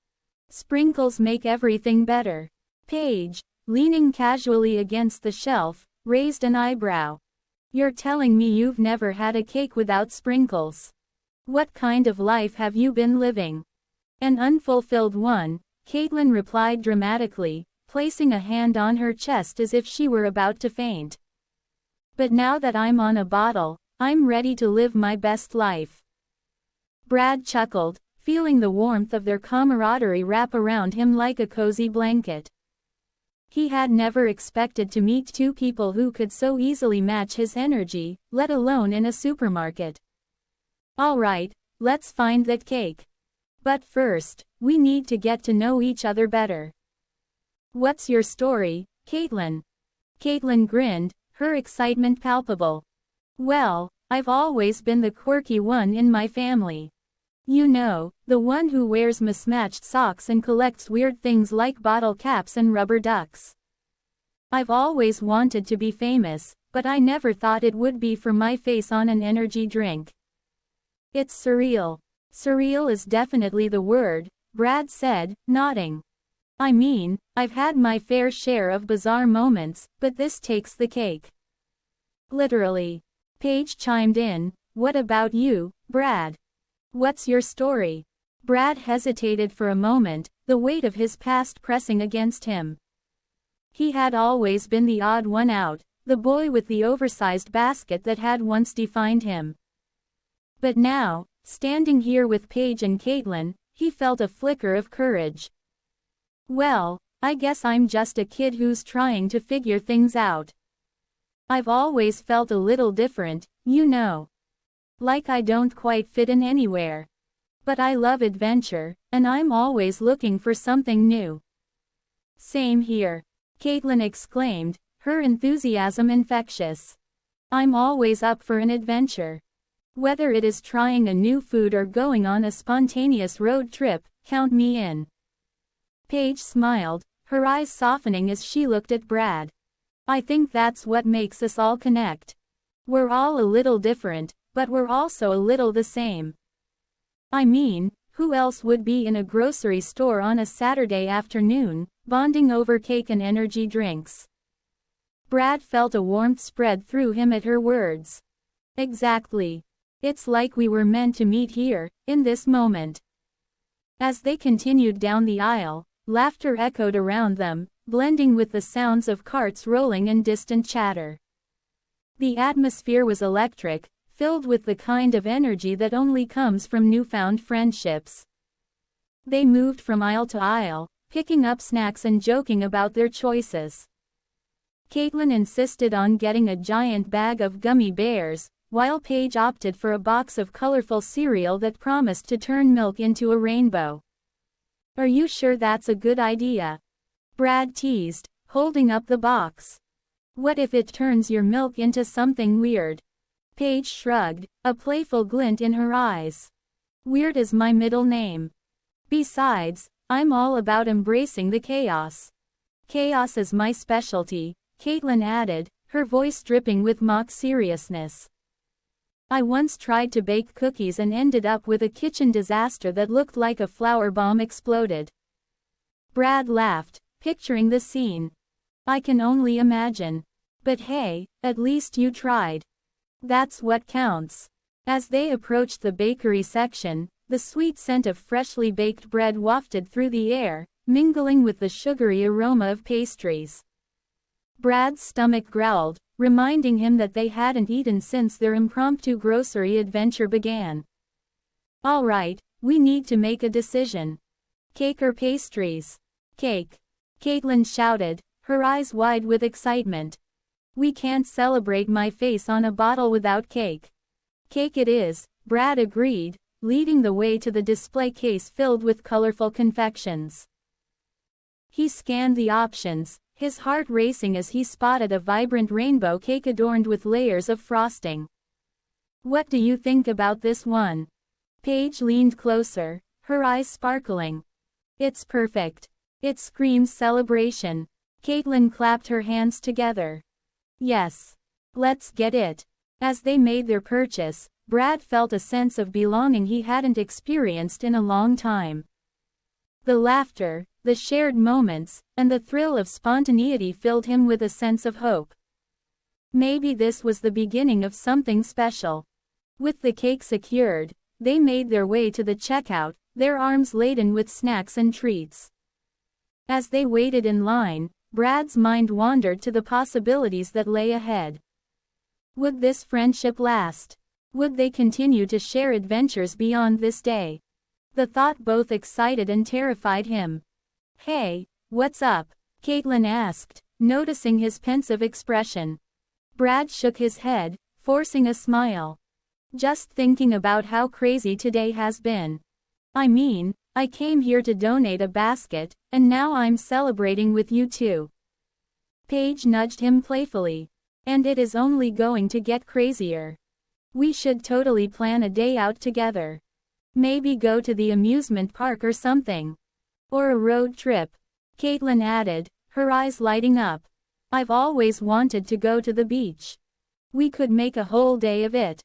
A: Sprinkles make everything better. Paige, leaning casually against the shelf, raised an eyebrow. You're telling me you've never had a cake without sprinkles? What kind of life have you been living? An unfulfilled one, Caitlin replied dramatically, placing a hand on her chest as if she were about to faint. But now that I'm on a bottle, I'm ready to live my best life. Brad chuckled, feeling the warmth of their camaraderie wrap around him like a cozy blanket. He had never expected to meet two people who could so easily match his energy, let alone in a supermarket. All right, let's find that cake. But first, we need to get to know each other better. What's your story, Caitlin? Caitlin grinned, her excitement palpable. Well, I've always been the quirky one in my family. You know, the one who wears mismatched socks and collects weird things like bottle caps and rubber ducks. I've always wanted to be famous, but I never thought it would be for my face on an energy drink. It's surreal. Surreal is definitely the word, Brad said, nodding. I mean, I've had my fair share of bizarre moments, but this takes the cake. Literally. Paige chimed in, what about you, Brad? What's your story? Brad hesitated for a moment, the weight of his past pressing against him. He had always been the odd one out, the boy with the oversized basket that had once defined him. But now, standing here with Paige and Caitlin, he felt a flicker of courage. Well, I guess I'm just a kid who's trying to figure things out. I've always felt a little different, you know. Like I don't quite fit in anywhere. But I love adventure, and I'm always looking for something new. Same here. Caitlin exclaimed, her enthusiasm infectious. I'm always up for an adventure. Whether it is trying a new food or going on a spontaneous road trip, count me in. Paige smiled, her eyes softening as she looked at Brad. I think that's what makes us all connect. We're all a little different, but we're also a little the same. I mean, who else would be in a grocery store on a Saturday afternoon, bonding over cake and energy drinks? Brad felt a warmth spread through him at her words. Exactly. It's like we were meant to meet here, in this moment. As they continued down the aisle, laughter echoed around them, blending with the sounds of carts rolling and distant chatter. The atmosphere was electric, filled with the kind of energy that only comes from newfound friendships. They moved from aisle to aisle, picking up snacks and joking about their choices. Caitlin insisted on getting a giant bag of gummy bears, while Paige opted for a box of colorful cereal that promised to turn milk into a rainbow. Are you sure that's a good idea? Brad teased, holding up the box. What if it turns your milk into something weird? Paige shrugged, a playful glint in her eyes. Weird is my middle name. Besides, I'm all about embracing the chaos. Chaos is my specialty, Caitlin added, her voice dripping with mock seriousness. I once tried to bake cookies and ended up with a kitchen disaster that looked like a flour bomb exploded. Brad laughed, picturing the scene. I can only imagine. But hey, at least you tried. That's what counts. As they approached the bakery section, the sweet scent of freshly baked bread wafted through the air, mingling with the sugary aroma of pastries. Brad's stomach growled, reminding him that they hadn't eaten since their impromptu grocery adventure began. All right, we need to make a decision. Cake or pastries? Cake. Caitlin shouted, her eyes wide with excitement. We can't celebrate my face on a bottle without cake. Cake it is, Brad agreed, leading the way to the display case filled with colorful confections. He scanned the options, his heart racing as he spotted a vibrant rainbow cake adorned with layers of frosting. What do you think about this one? Paige leaned closer, her eyes sparkling. It's perfect. It screams celebration. Caitlin clapped her hands together. Yes. Let's get it. As they made their purchase, Brad felt a sense of belonging he hadn't experienced in a long time. The laughter, the shared moments, and the thrill of spontaneity filled him with a sense of hope. Maybe this was the beginning of something special. With the cake secured, they made their way to the checkout, their arms laden with snacks and treats. As they waited in line, Brad's mind wandered to the possibilities that lay ahead. Would this friendship last? Would they continue to share adventures beyond this day? The thought both excited and terrified him. Hey, what's up? Caitlin asked, noticing his pensive expression. Brad shook his head, forcing a smile. Just thinking about how crazy today has been. I mean, I came here to donate a basket, and now I'm celebrating with you too. Paige nudged him playfully. And it is only going to get crazier. We should totally plan a day out together. Maybe go to the amusement park or something. Or a road trip. Caitlin added, her eyes lighting up. I've always wanted to go to the beach. We could make a whole day of it.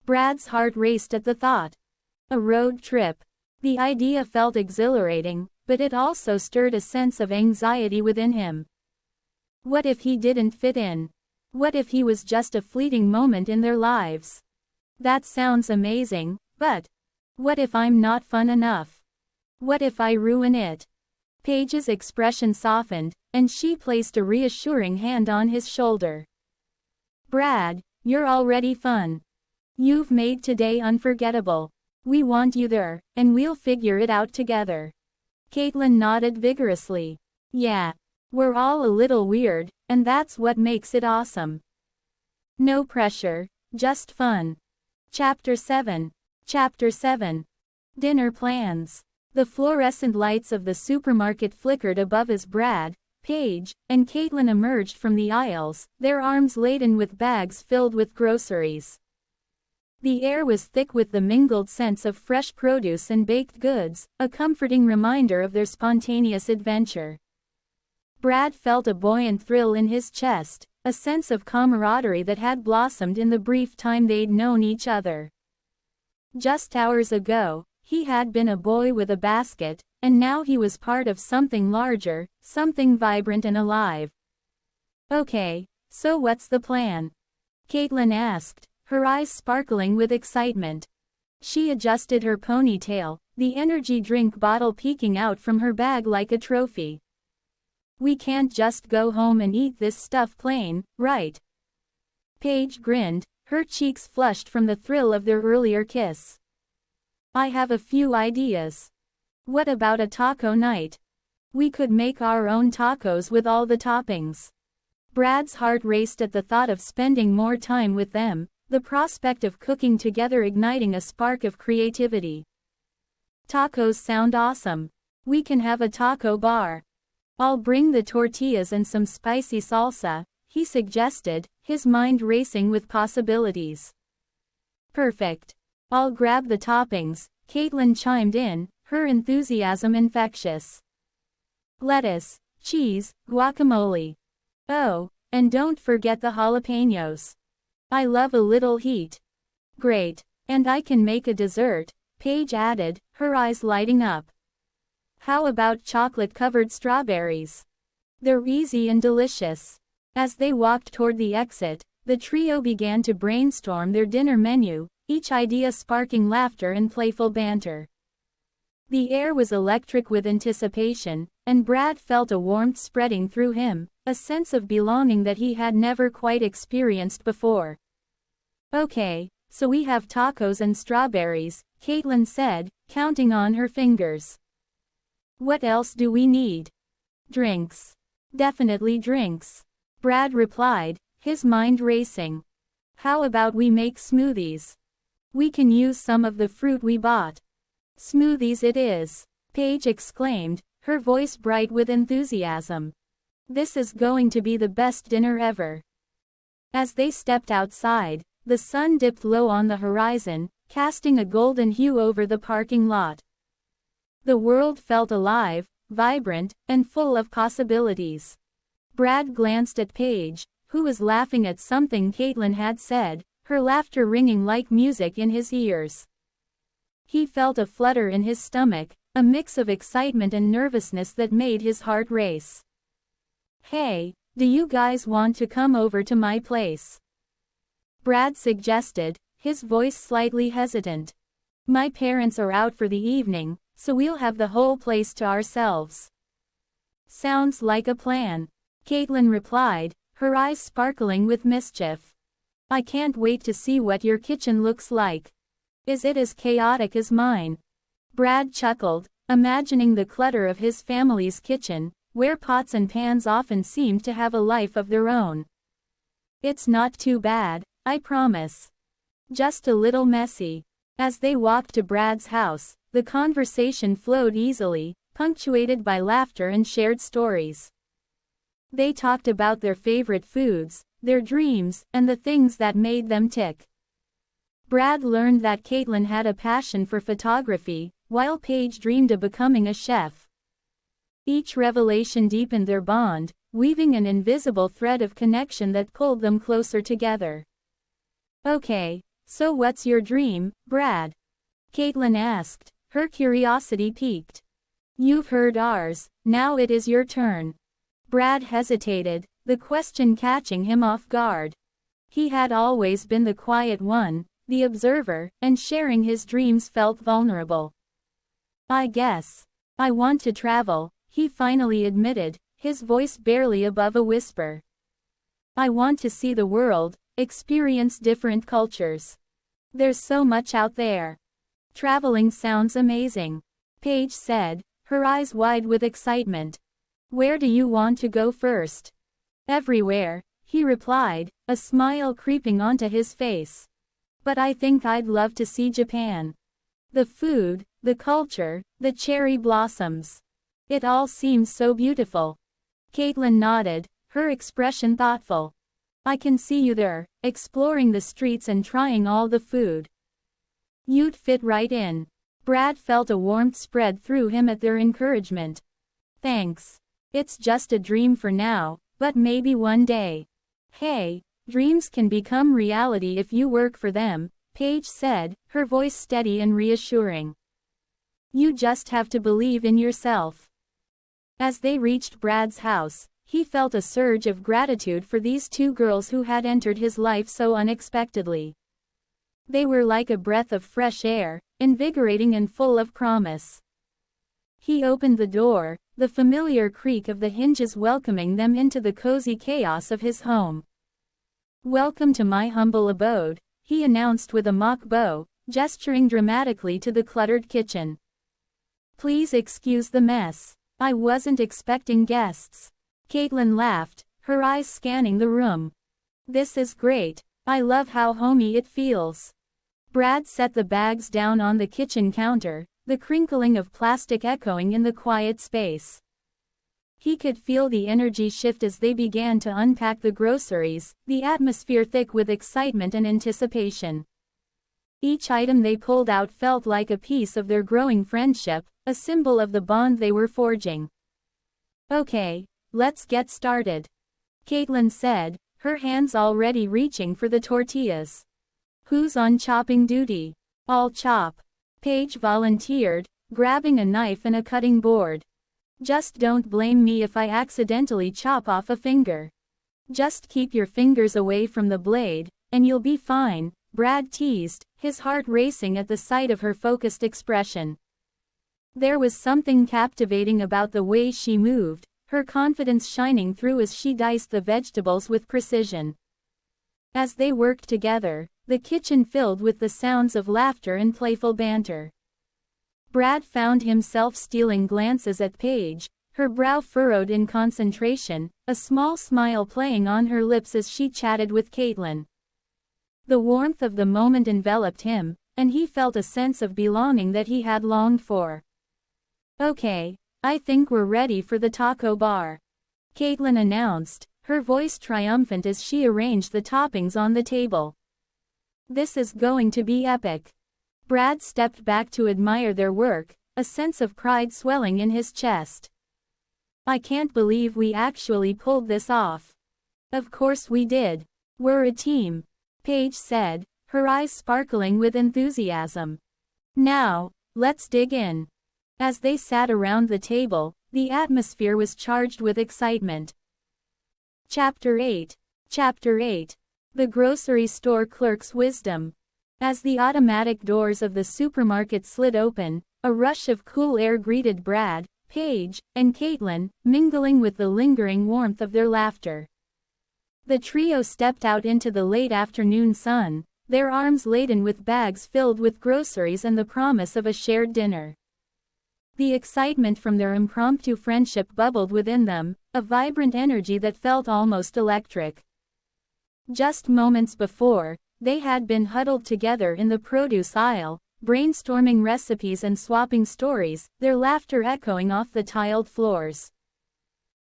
A: Brad's heart raced at the thought. A road trip. The idea felt exhilarating, but it also stirred a sense of anxiety within him. What if he didn't fit in? What if he was just a fleeting moment in their lives? That sounds amazing, but what if I'm not fun enough? What if I ruin it? Paige's expression softened, and she placed a reassuring hand on his shoulder. Brad, you're already fun. You've made today unforgettable. We want you there, and we'll figure it out together. Caitlin nodded vigorously. Yeah. We're all a little weird, and that's what makes it awesome. No pressure, just fun. Chapter 7. Chapter 7. Dinner plans. The fluorescent lights of the supermarket flickered above as Brad, Paige, and Caitlin emerged from the aisles, their arms laden with bags filled with groceries. The air was thick with the mingled scents of fresh produce and baked goods, a comforting reminder of their spontaneous adventure. Brad felt a buoyant thrill in his chest, a sense of camaraderie that had blossomed in the brief time they'd known each other. Just hours ago, he had been a boy with a basket, and now he was part of something larger, something vibrant and alive. Okay, so what's the plan? Caitlin asked, her eyes sparkling with excitement. She adjusted her ponytail, the energy drink bottle peeking out from her bag like a trophy. We can't just go home and eat this stuff plain, right? Paige grinned, her cheeks flushed from the thrill of their earlier kiss. I have a few ideas. What about a taco night? We could make our own tacos with all the toppings. Brad's heart raced at the thought of spending more time with them, the prospect of cooking together igniting a spark of creativity. Tacos sound awesome. We can have a taco bar. I'll bring the tortillas and some spicy salsa, he suggested, his mind racing with possibilities. Perfect. I'll grab the toppings, Caitlin chimed in, her enthusiasm infectious. Lettuce, cheese, guacamole. Oh, And don't forget the jalapenos. I love a little heat. Great. And I can make a dessert, Paige added, her eyes lighting up. How about chocolate-covered strawberries? They're easy and delicious. As they walked toward the exit, the trio began to brainstorm their dinner menu, each idea sparking laughter and playful banter. The air was electric with anticipation, and Brad felt a warmth spreading through him, a sense of belonging that he had never quite experienced before. Okay, so we have tacos and strawberries, Caitlin said, counting on her fingers. What else do we need? Drinks. Definitely drinks. Brad replied, his mind racing. How about we make smoothies? We can use some of the fruit we bought. Smoothies it is, Paige exclaimed, her voice bright with enthusiasm. This is going to be the best dinner ever. As they stepped outside, the sun dipped low on the horizon, casting a golden hue over the parking lot. The world felt alive, vibrant, and full of possibilities. Brad glanced at Paige, who was laughing at something Caitlin had said, her laughter ringing like music in his ears. He felt a flutter in his stomach, a mix of excitement and nervousness that made his heart race. Hey, do you guys want to come over to my place? Brad suggested, his voice slightly hesitant. My parents are out for the evening, so we'll have the whole place to ourselves. Sounds like a plan, Caitlin replied, her eyes sparkling with mischief. I can't wait to see what your kitchen looks like. Is it as chaotic as mine? Brad chuckled, imagining the clutter of his family's kitchen, where pots and pans often seemed to have a life of their own. It's not too bad, I promise. Just a little messy. As they walked to Brad's house, the conversation flowed easily, punctuated by laughter and shared stories. They talked about their favorite foods, their dreams, and the things that made them tick. Brad learned that Caitlin had a passion for photography, while Paige dreamed of becoming a chef. Each revelation deepened their bond, weaving an invisible thread of connection that pulled them closer together. Okay, so what's your dream, Brad? Caitlin asked, her curiosity piqued. You've heard ours, now it is your turn. Brad hesitated, the question catching him off guard. He had always been the quiet one, the observer, and sharing his dreams felt vulnerable. I guess. I want to travel, he finally admitted, his voice barely above a whisper. I want to see the world, experience different cultures. There's so much out there. Traveling sounds amazing, Paige said, her eyes wide with excitement. Where do you want to go first? Everywhere, he replied, a smile creeping onto his face. But I think I'd love to see Japan. The food, the culture, the cherry blossoms. It all seems so beautiful. Caitlin nodded, her expression thoughtful. I can see you there, exploring the streets and trying all the food. You'd fit right in. Brad felt a warmth spread through him at their encouragement. Thanks. It's just a dream for now, but maybe one day. Hey, dreams can become reality if you work for them, Paige said, her voice steady and reassuring. You just have to believe in yourself. As they reached Brad's house, he felt a surge of gratitude for these two girls who had entered his life so unexpectedly. They were like a breath of fresh air, invigorating and full of promise. He opened the door, the familiar creak of the hinges welcoming them into the cozy chaos of his home. Welcome to my humble abode, he announced with a mock bow, gesturing dramatically to the cluttered kitchen. Please excuse the mess. I wasn't expecting guests. Caitlin laughed, her eyes scanning the room. This is great. I love how homey it feels. Brad set the bags down on the kitchen counter, the crinkling of plastic echoing in the quiet space. He could feel the energy shift as they began to unpack the groceries, the atmosphere thick with excitement and anticipation. Each item they pulled out felt like a piece of their growing friendship, a symbol of the bond they were forging. Okay, let's get started. Caitlin said, her hands already reaching for the tortillas. Who's on chopping duty? I'll chop. Paige volunteered, grabbing a knife and a cutting board. Just don't blame me if I accidentally chop off a finger. Just keep your fingers away from the blade, and you'll be fine, Brad teased, his heart racing at the sight of her focused expression. There was something captivating about the way she moved, her confidence shining through as she diced the vegetables with precision. As they worked together, the kitchen filled with the sounds of laughter and playful banter. Brad found himself stealing glances at Paige, her brow furrowed in concentration, a small smile playing on her lips as she chatted with Caitlin. The warmth of the moment enveloped him, and he felt a sense of belonging that he had longed for. Okay, I think we're ready for the taco bar, Caitlin announced, her voice triumphant as she arranged the toppings on the table. This is going to be epic. Brad stepped back to admire their work, a sense of pride swelling in his chest. I can't believe we actually pulled this off. Of course we did. We're a team, Paige said, her eyes sparkling with enthusiasm. Now, let's dig in. As they sat around the table, the atmosphere was charged with excitement. Chapter 8. Chapter 8. The grocery store clerk's wisdom. As the automatic doors of the supermarket slid open, a rush of cool air greeted Brad, Paige, and Caitlin, mingling with the lingering warmth of their laughter. The trio stepped out into the late afternoon sun, their arms laden with bags filled with groceries and the promise of a shared dinner. The excitement from their impromptu friendship bubbled within them, a vibrant energy that felt almost electric. Just moments before, they had been huddled together in the produce aisle, brainstorming recipes and swapping stories, their laughter echoing off the tiled floors.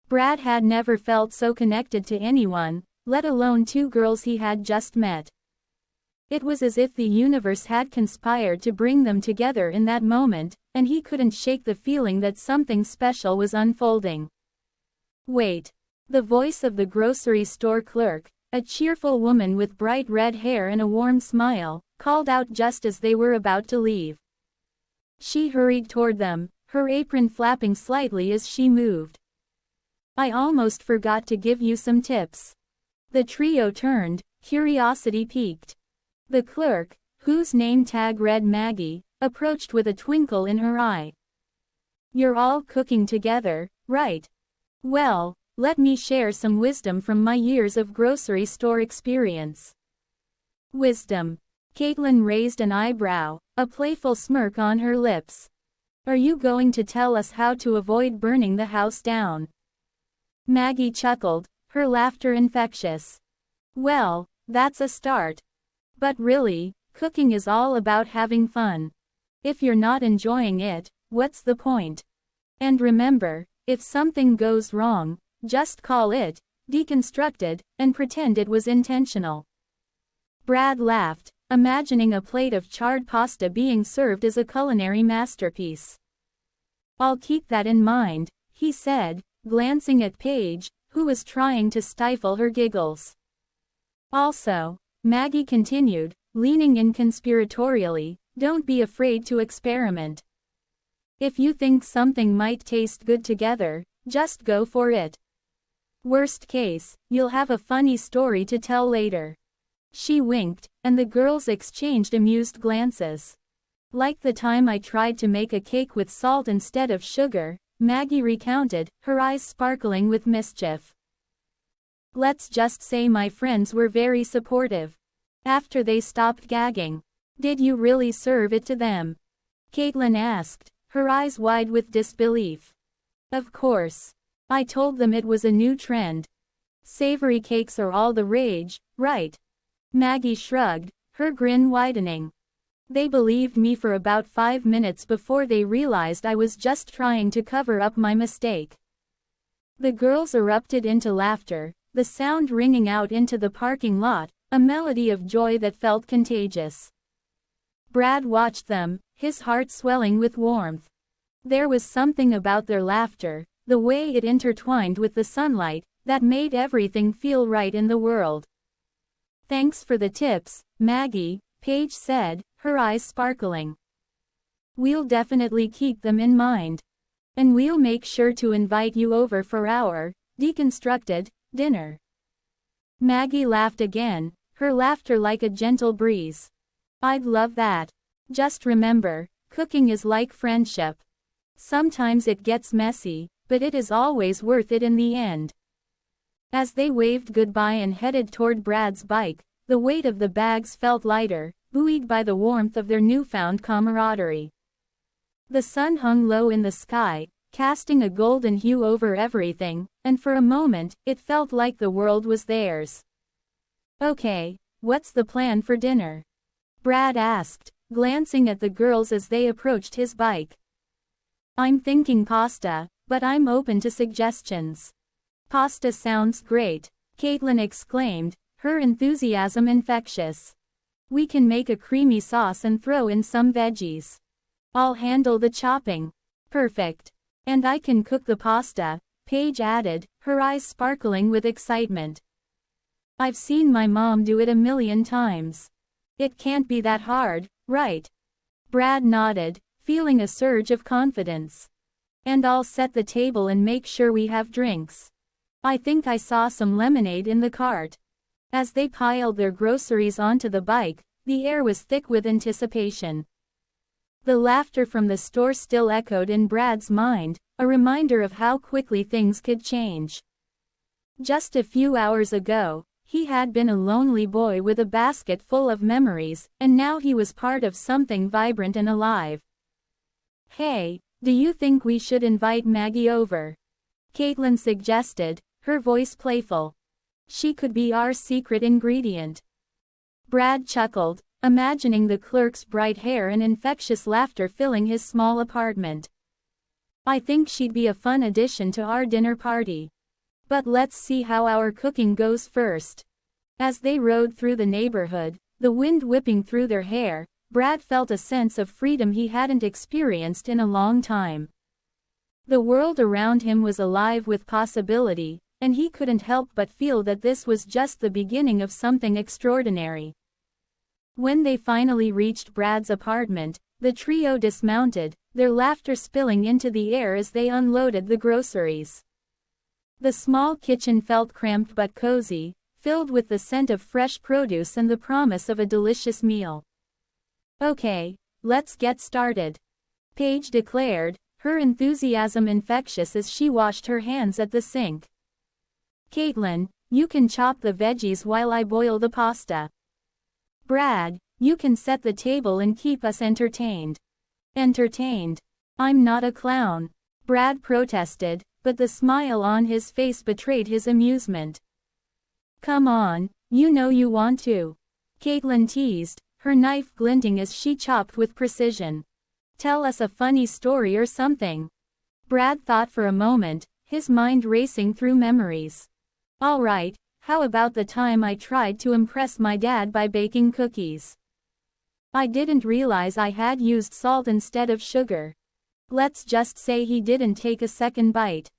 A: Brad had never felt so connected to anyone, let alone two girls he had just met. It was as if the universe had conspired to bring them together in that moment, and he couldn't shake the feeling that something special was unfolding. Wait. The voice of the grocery store clerk, a cheerful woman with bright red hair and a warm smile, called out just as they were about to leave. She hurried toward them, her apron flapping slightly as she moved. I almost forgot to give you some tips. The trio turned, curiosity piqued. The clerk, whose name tag read Maggie, approached with a twinkle in her eye. You're all cooking together, right? Well, let me share some wisdom from my years of grocery store experience. Wisdom. Caitlin raised an eyebrow, a playful smirk on her lips. Are you going to tell us how to avoid burning the house down? Maggie chuckled, her laughter infectious. Well, that's a start. But really, cooking is all about having fun. If you're not enjoying it, what's the point? And remember, if something goes wrong, just call it, deconstruct it, and pretend it was intentional. Brad laughed, imagining a plate of charred pasta being served as a culinary masterpiece. I'll keep that in mind, he said, glancing at Paige, who was trying to stifle her giggles. Also, Maggie continued, leaning in conspiratorially, don't be afraid to experiment. If you think something might taste good together, just go for it. Worst case, you'll have a funny story to tell later. She winked, and the girls exchanged amused glances. Like the time I tried to make a cake with salt instead of sugar, Maggie recounted, her eyes sparkling with mischief. Let's just say my friends were very supportive. After they stopped gagging. Did you really serve it to them? Caitlin asked, her eyes wide with disbelief. Of course. I told them it was a new trend. Savory cakes are all the rage, right? Maggie shrugged, her grin widening. They believed me for about 5 minutes before they realized I was just trying to cover up my mistake. The girls erupted into laughter, the sound ringing out into the parking lot, a melody of joy that felt contagious. Brad watched them, his heart swelling with warmth. There was something about their laughter, the way it intertwined with the sunlight, that made everything feel right in the world. "Thanks for the tips, Maggie," Paige said, her eyes sparkling. "We'll definitely keep them in mind. And we'll make sure to invite you over for our deconstructed dinner." Maggie laughed again, her laughter like a gentle breeze. "I'd love that. Just remember, cooking is like friendship. Sometimes it gets messy, but it is always worth it in the end." As they waved goodbye and headed toward Brad's bike, the weight of the bags felt lighter, buoyed by the warmth of their newfound camaraderie. The sun hung low in the sky, casting a golden hue over everything, and for a moment, it felt like the world was theirs. "Okay, what's the plan for dinner?" Brad asked, glancing at the girls as they approached his bike. "I'm thinking pasta, but I'm open to suggestions." "Pasta sounds great," Caitlin exclaimed, her enthusiasm infectious. "We can make a creamy sauce and throw in some veggies. I'll handle the chopping." "Perfect. And I can cook the pasta," Paige added, her eyes sparkling with excitement. "I've seen my mom do it a million times. It can't be that hard, right?" Brad nodded, feeling a surge of confidence. "And I'll set the table and make sure we have drinks. I think I saw some lemonade in the cart." As they piled their groceries onto the bike, the air was thick with anticipation. The laughter from the store still echoed in Brad's mind, a reminder of how quickly things could change. Just a few hours ago, he had been a lonely boy with a basket full of memories, and now he was part of something vibrant and alive. "Hey, do you think we should invite Maggie over?" Caitlin suggested, her voice playful. "She could be our secret ingredient." Brad chuckled, imagining the clerk's bright hair and infectious laughter filling his small apartment. "I think she'd be a fun addition to our dinner party. But let's see how our cooking goes first." As they rode through the neighborhood, the wind whipping through their hair, Brad felt a sense of freedom he hadn't experienced in a long time. The world around him was alive with possibility, and he couldn't help but feel that this was just the beginning of something extraordinary. When they finally reached Brad's apartment, the trio dismounted, their laughter spilling into the air as they unloaded the groceries. The small kitchen felt cramped but cozy, filled with the scent of fresh produce and the promise of a delicious meal. "Okay, let's get started," Paige declared, her enthusiasm infectious as she washed her hands at the sink. "Caitlin, you can chop the veggies while I boil the pasta. Brad, you can set the table and keep us entertained." "Entertained? I'm not a clown," Brad protested, but the smile on his face betrayed his amusement. "Come on, you know you want to," Caitlin teased, her knife glinting as she chopped with precision. "Tell us a funny story or something." Brad thought for a moment, his mind racing through memories. "All right, how about the time I tried to impress my dad by baking cookies? I didn't realize I had used salt instead of sugar. Let's just say he didn't take a second bite."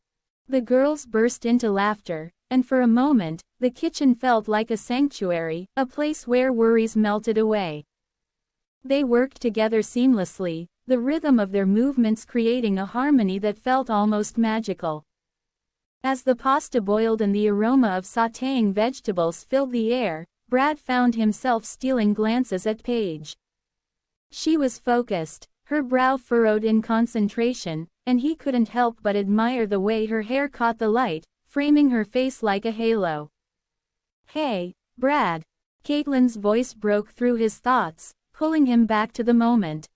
A: The girls burst into laughter, and for a moment, the kitchen felt like a sanctuary, a place where worries melted away. They worked together seamlessly, the rhythm of their movements creating a harmony that felt almost magical. As the pasta boiled and the aroma of sautéing vegetables filled the air, Brad found himself stealing glances at Paige. She was focused, her brow furrowed in concentration, and he couldn't help but admire the way her hair caught the light, framing her face like a halo. "Hey, Brad!" Caitlin's voice broke through his thoughts, pulling him back to the moment.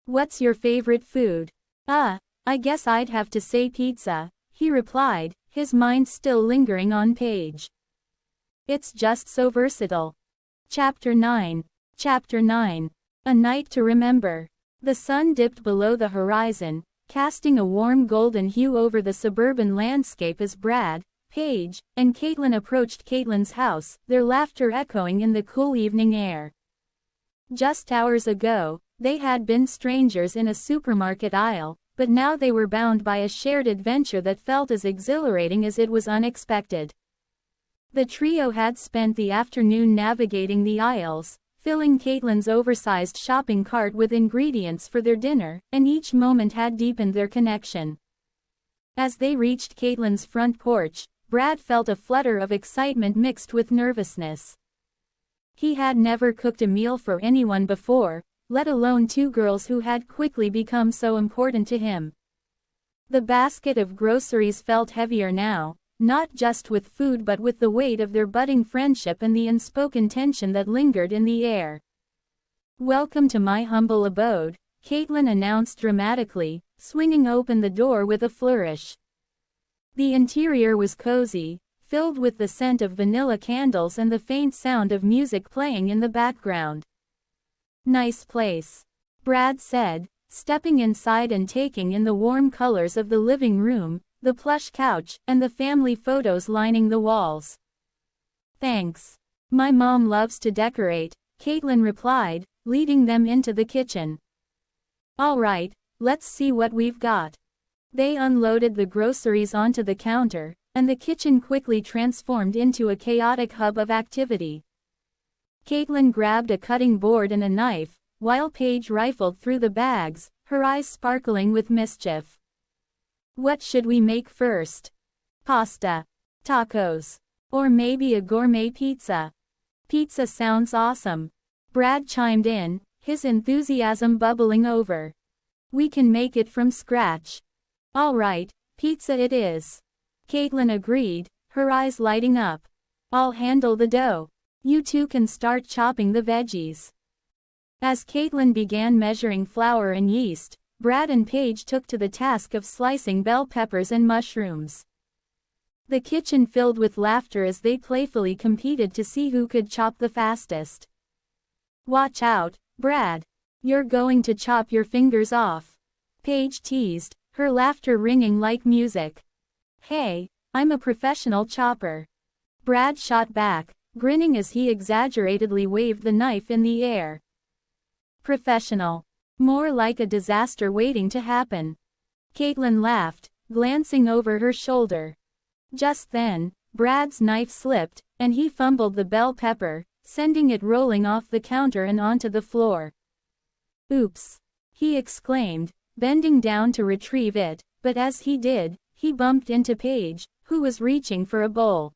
A: "What's your favorite food?" I guess I'd have to say pizza," he replied, his mind still lingering on Paige. "It's just so versatile." Chapter 9. A Night to Remember. The sun dipped below the horizon, casting a warm golden hue over the suburban landscape as Brad, Paige, and Caitlin approached Caitlin's house, their laughter echoing in the cool evening air. Just hours ago, they had been strangers in a supermarket aisle, but now they were bound by a shared adventure that felt as exhilarating as it was unexpected. The trio had spent the afternoon navigating the aisles, filling Caitlin's oversized shopping cart with ingredients for their dinner, and each moment had deepened their connection. As they reached Caitlin's front porch, Brad felt a flutter of excitement mixed with nervousness. He had never cooked a meal for anyone before, let alone two girls who had quickly become so important to him. The basket of groceries felt heavier now, not just with food but with the weight of their budding friendship and the unspoken tension that lingered in the air. "Welcome to my humble abode," Caitlin announced dramatically, swinging open the door with a flourish. The interior was cozy, filled with the scent of vanilla candles and the faint sound of music playing in the background. "Nice place," Brad said, stepping inside and taking in the warm colors of the living room, the plush couch, and the family photos lining the walls. "Thanks. My mom loves to decorate," Caitlin replied, leading them into the kitchen. "All right, let's see what we've got." They unloaded the groceries onto the counter, and the kitchen quickly transformed into a chaotic hub of activity. Caitlin grabbed a cutting board and a knife, while Paige rifled through the bags, her eyes sparkling with mischief. "What should we make first? Pasta, tacos, or maybe a gourmet pizza?" "Pizza sounds awesome," Brad chimed in, his enthusiasm bubbling over. "We can make it from scratch." "All right, pizza it is," Caitlin agreed, her eyes lighting up. "I'll handle the dough. You two can start chopping the veggies." As Caitlin began measuring flour and yeast, Brad and Paige took to the task of slicing bell peppers and mushrooms. The kitchen filled with laughter as they playfully competed to see who could chop the fastest. "Watch out, Brad. You're going to chop your fingers off," Paige teased, her laughter ringing like music. "Hey, I'm a professional chopper," Brad shot back, grinning as he exaggeratedly waved the knife in the air. "Professional. More like a disaster waiting to happen," Caitlin laughed, glancing over her shoulder. Just then, Brad's knife slipped, and he fumbled the bell pepper, sending it rolling off the counter and onto the floor. "Oops," he exclaimed, bending down to retrieve it, but as he did, he bumped into Paige, who was reaching for a bowl.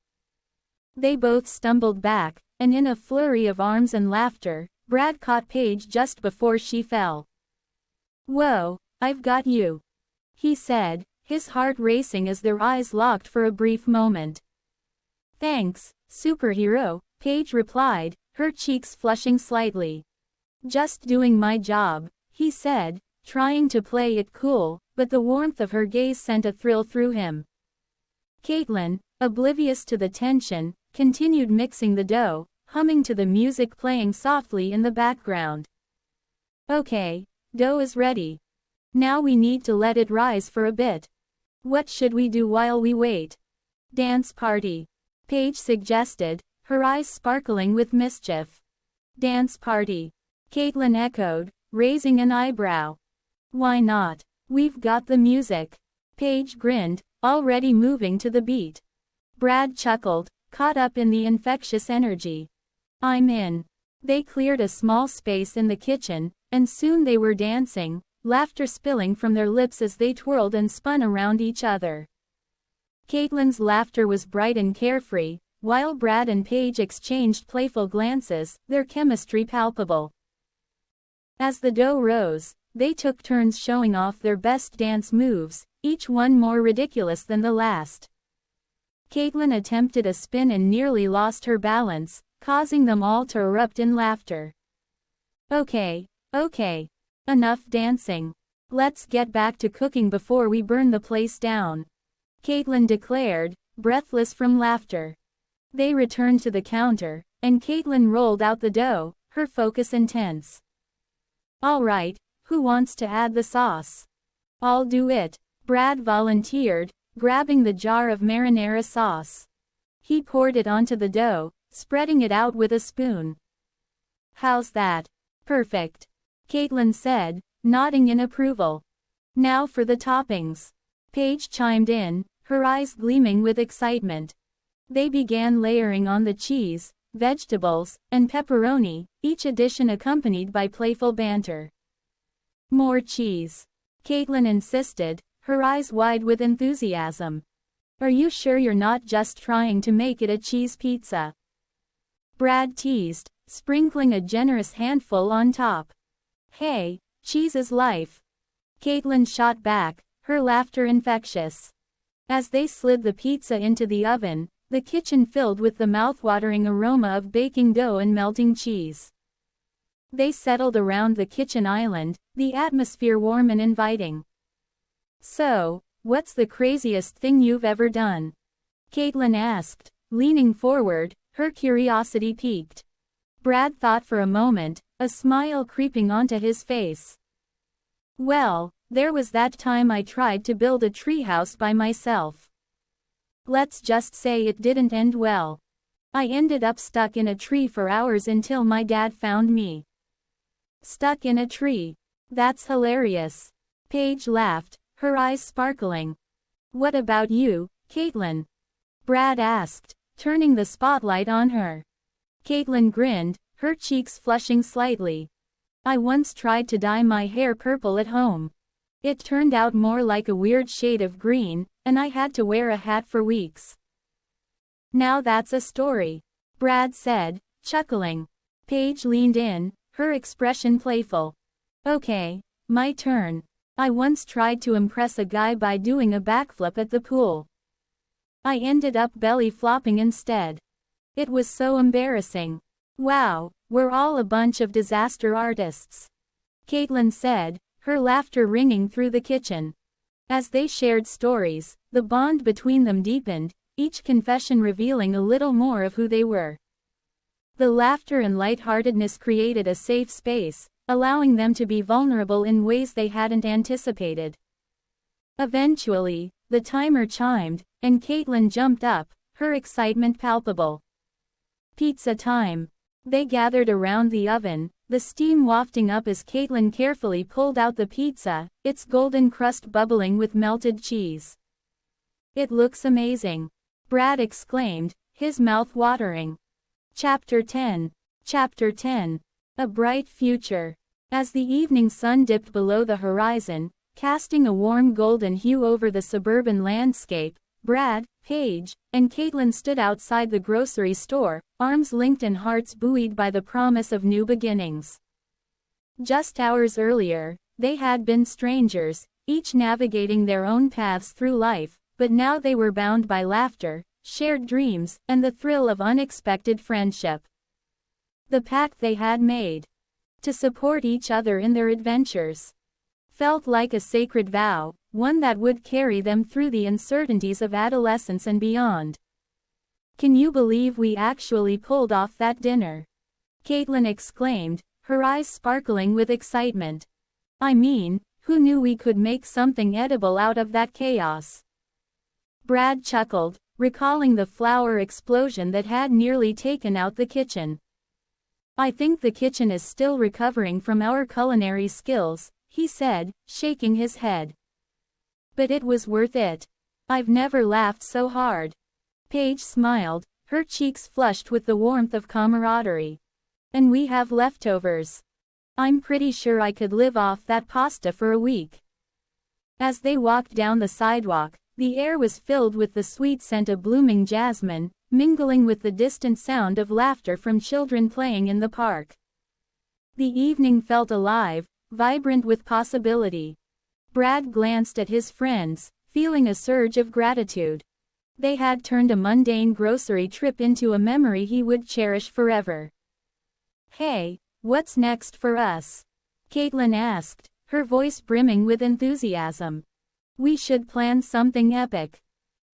A: They both stumbled back, and in a flurry of arms and laughter, Brad caught Paige just before she fell. "Whoa, I've got you," he said, his heart racing as their eyes locked for a brief moment. "Thanks, superhero," Paige replied, her cheeks flushing slightly. "Just doing my job," he said, trying to play it cool, but the warmth of her gaze sent a thrill through him. Caitlin, oblivious to the tension, continued mixing the dough, humming to the music playing softly in the background. "Okay, dough is ready. Now we need to let it rise for a bit. What should we do while we wait?" "Dance party," Paige suggested, her eyes sparkling with mischief. "Dance party," Caitlin echoed, raising an eyebrow. "Why not? We've got the music." Paige grinned, already moving to the beat. Brad chuckled, caught up in the infectious energy. "I'm in." They cleared a small space in the kitchen, and soon they were dancing, laughter spilling from their lips as they twirled and spun around each other. Caitlin's laughter was bright and carefree, while Brad and Paige exchanged playful glances, their chemistry palpable. As the dough rose, they took turns showing off their best dance moves, each one more ridiculous than the last. Caitlin attempted a spin and nearly lost her balance, causing them all to erupt in laughter. Okay, enough dancing. Let's get back to cooking before we burn the place down," Caitlin declared, breathless from laughter. They returned to the counter, and Caitlin rolled out the dough, her focus intense. "All right, who wants to add the sauce?" "I'll do it," Brad volunteered, grabbing the jar of marinara sauce. He poured it onto the dough, spreading it out with a spoon. "How's that?" "Perfect," Caitlin said, nodding in approval. Now for the toppings. Paige chimed in, her eyes gleaming with excitement. They began layering on the cheese, vegetables, and pepperoni, each addition accompanied by playful banter. More cheese. Caitlin insisted, her eyes wide with enthusiasm. Are you sure you're not just trying to make it a cheese pizza? Brad teased, sprinkling a generous handful on top. Hey, cheese is life. Caitlin shot back, her laughter infectious. As they slid the pizza into the oven, the kitchen filled with the mouthwatering aroma of baking dough and melting cheese. They settled around the kitchen island, the atmosphere warm and inviting. So, what's the craziest thing you've ever done? Caitlin asked, leaning forward, her curiosity piqued. Brad thought for a moment, a smile creeping onto his face. Well, there was that time I tried to build a treehouse by myself. Let's just say it didn't end well. I ended up stuck in a tree for hours until my dad found me. Stuck in a tree. That's hilarious. Paige laughed, her eyes sparkling. What about you, Caitlin? Brad asked, turning the spotlight on her. Caitlin grinned, her cheeks flushing slightly. I once tried to dye my hair purple at home. It turned out more like a weird shade of green, and I had to wear a hat for weeks. Now that's a story, Brad said, chuckling. Paige leaned in, her expression playful. Okay, my turn. I once tried to impress a guy by doing a backflip at the pool. I ended up belly flopping instead. It was so embarrassing. Wow, we're all a bunch of disaster artists, Caitlin said, her laughter ringing through the kitchen. As they shared stories, the bond between them deepened, each confession revealing a little more of who they were. The laughter and lightheartedness created a safe space, allowing them to be vulnerable in ways they hadn't anticipated. Eventually, the timer chimed, and Caitlin jumped up, her excitement palpable. Pizza time. They gathered around the oven, the steam wafting up as Caitlin carefully pulled out the pizza, its golden crust bubbling with melted cheese. It looks amazing, Brad exclaimed, his mouth watering. Chapter 10. Chapter 10. A bright future. As the evening sun dipped below the horizon, casting a warm golden hue over the suburban landscape, Brad, Paige, and Caitlin stood outside the grocery store, arms linked and hearts buoyed by the promise of new beginnings. Just hours earlier, they had been strangers, each navigating their own paths through life, but now they were bound by laughter, shared dreams, and the thrill of unexpected friendship. The pact they had made to support each other in their adventures felt like a sacred vow, one that would carry them through the uncertainties of adolescence and beyond. Can you believe we actually pulled off that dinner? Caitlin exclaimed, her eyes sparkling with excitement. I mean, who knew we could make something edible out of that chaos? Brad chuckled, recalling the flour explosion that had nearly taken out the kitchen. I think the kitchen is still recovering from our culinary skills, he said, shaking his head. But it was worth it. I've never laughed so hard. Paige smiled, her cheeks flushed with the warmth of camaraderie. And we have leftovers. I'm pretty sure I could live off that pasta for a week. As they walked down the sidewalk, the air was filled with the sweet scent of blooming jasmine, mingling with the distant sound of laughter from children playing in the park. The evening felt alive, vibrant with possibility. Brad glanced at his friends, feeling a surge of gratitude. They had turned a mundane grocery trip into a memory he would cherish forever. Hey, what's next for us? Caitlin asked, her voice brimming with enthusiasm. We should plan something epic.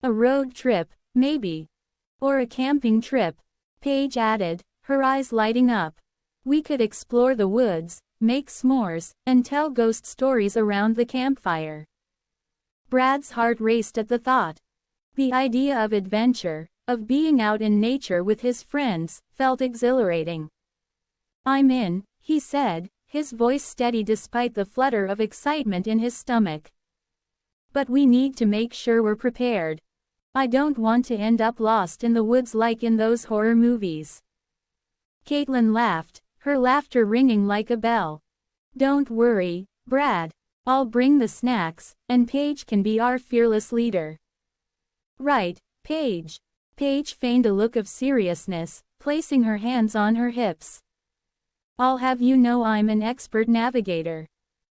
A: A road trip, maybe. Or a camping trip, Paige added, her eyes lighting up. We could explore the woods, make s'mores, and tell ghost stories around the campfire. Brad's heart raced at the thought. The idea of adventure, of being out in nature with his friends, felt exhilarating. I'm in, he said, his voice steady despite the flutter of excitement in his stomach. But we need to make sure we're prepared. I don't want to end up lost in the woods like in those horror movies. Caitlin laughed, her laughter ringing like a bell. Don't worry, Brad. I'll bring the snacks, and Paige can be our fearless leader. Right, Paige. Paige feigned a look of seriousness, placing her hands on her hips. I'll have you know I'm an expert navigator.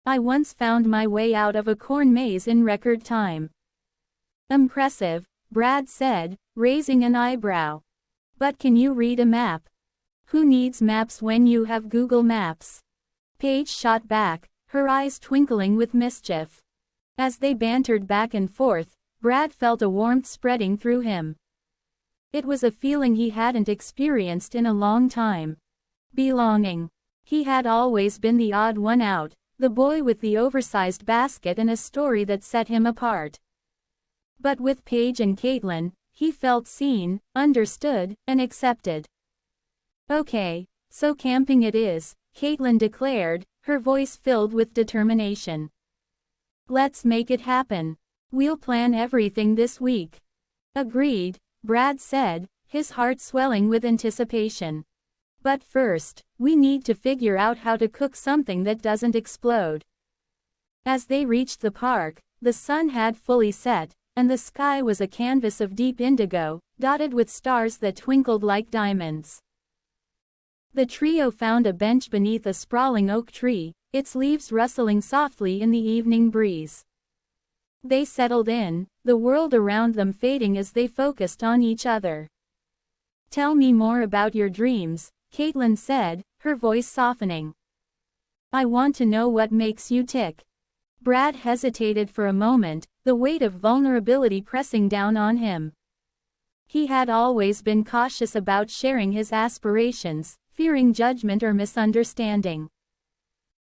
A: I once found my way out of a corn maze in record time. Impressive, Brad said, raising an eyebrow. But can you read a map? Who needs maps when you have Google Maps? Paige shot back, her eyes twinkling with mischief. As they bantered back and forth, Brad felt a warmth spreading through him. It was a feeling he hadn't experienced in a long time. Belonging. He had always been the odd one out, the boy with the oversized basket and a story that set him apart. But with Paige and Caitlin, he felt seen, understood, and accepted. Okay, so camping it is, Caitlin declared, her voice filled with determination. Let's make it happen. We'll plan everything this week. Agreed, Brad said, his heart swelling with anticipation. But first, we need to figure out how to cook something that doesn't explode. As they reached the park, the sun had fully set, and the sky was a canvas of deep indigo, dotted with stars that twinkled like diamonds. The trio found a bench beneath a sprawling oak tree, its leaves rustling softly in the evening breeze. They settled in, the world around them fading as they focused on each other. Tell me more about your dreams, Caitlin said, her voice softening. I want to know what makes you tick. Brad hesitated for a moment, the weight of vulnerability pressing down on him. He had always been cautious about sharing his aspirations, fearing judgment or misunderstanding.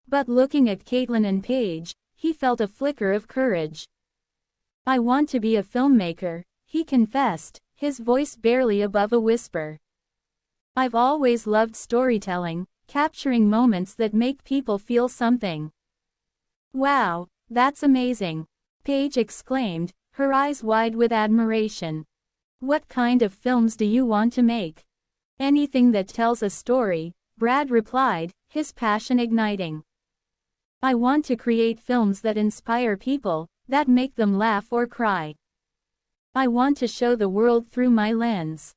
A: But looking at Caitlin and Paige, he felt a flicker of courage. I want to be a filmmaker, he confessed, his voice barely above a whisper. I've always loved storytelling, capturing moments that make people feel something. Wow, that's amazing, Paige exclaimed, her eyes wide with admiration. What kind of films do you want to make? Anything that tells a story, Brad replied, his passion igniting. I want to create films that inspire people, that make them laugh or cry. I want to show the world through my lens.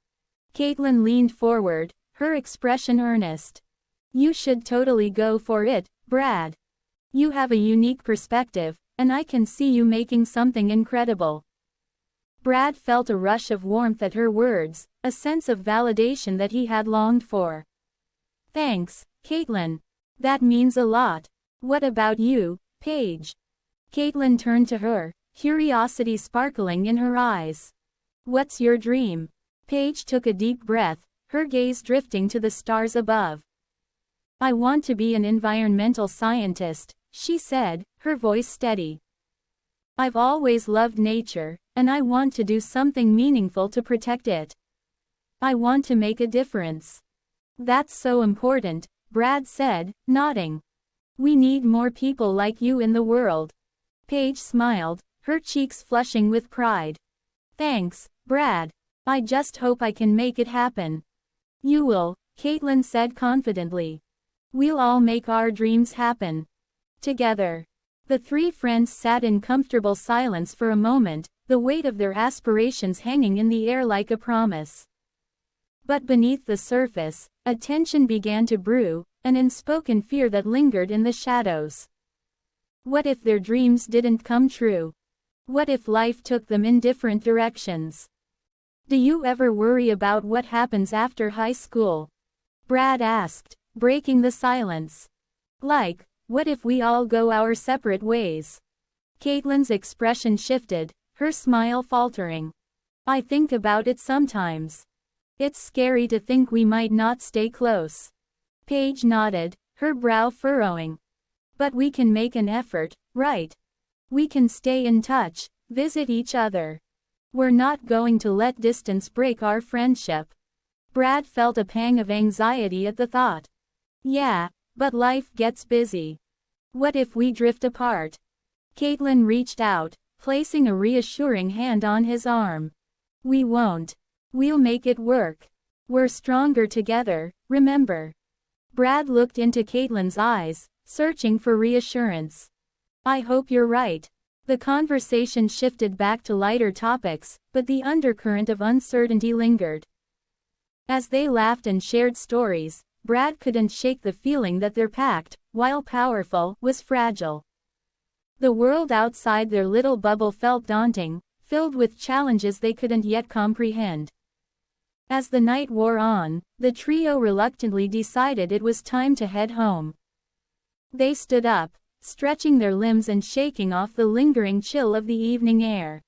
A: Caitlin leaned forward, her expression earnest. You should totally go for it, Brad. You have a unique perspective, and I can see you making something incredible. Brad felt a rush of warmth at her words, a sense of validation that he had longed for. Thanks, Caitlin. That means a lot. What about you, Paige? Caitlin turned to her, curiosity sparkling in her eyes. What's your dream? Paige took a deep breath, her gaze drifting to the stars above. I want to be an environmental scientist, she said, her voice steady. I've always loved nature, and I want to do something meaningful to protect it. I want to make a difference. That's so important, Brad said, nodding. We need more people like you in the world. Paige smiled, her cheeks flushing with pride. Thanks, Brad. I just hope I can make it happen. You will, Caitlin said confidently. We'll all make our dreams happen. Together. The three friends sat in comfortable silence for a moment, the weight of their aspirations hanging in the air like a promise. But beneath the surface, a tension began to brew, an unspoken fear that lingered in the shadows. What if their dreams didn't come true? What if life took them in different directions? Do you ever worry about what happens after high school? Brad asked, breaking the silence. Like, what if we all go our separate ways? Caitlin's expression shifted, her smile faltering. I think about it sometimes. It's scary to think we might not stay close. Paige nodded, her brow furrowing. But we can make an effort, right? We can stay in touch, visit each other. We're not going to let distance break our friendship. Brad felt a pang of anxiety at the thought. Yeah, But life gets busy. What if we drift apart? Caitlin reached out, placing a reassuring hand on his arm. We won't. We'll make it work. We're stronger together, remember? Brad looked into Caitlin's eyes, searching for reassurance. I hope you're right. The conversation shifted back to lighter topics, but the undercurrent of uncertainty lingered. As they laughed and shared stories, Brad couldn't shake the feeling that their pact, while powerful, was fragile. The world outside their little bubble felt daunting, filled with challenges they couldn't yet comprehend. As the night wore on, the trio reluctantly decided it was time to head home. They stood up, stretching their limbs and shaking off the lingering chill of the evening air.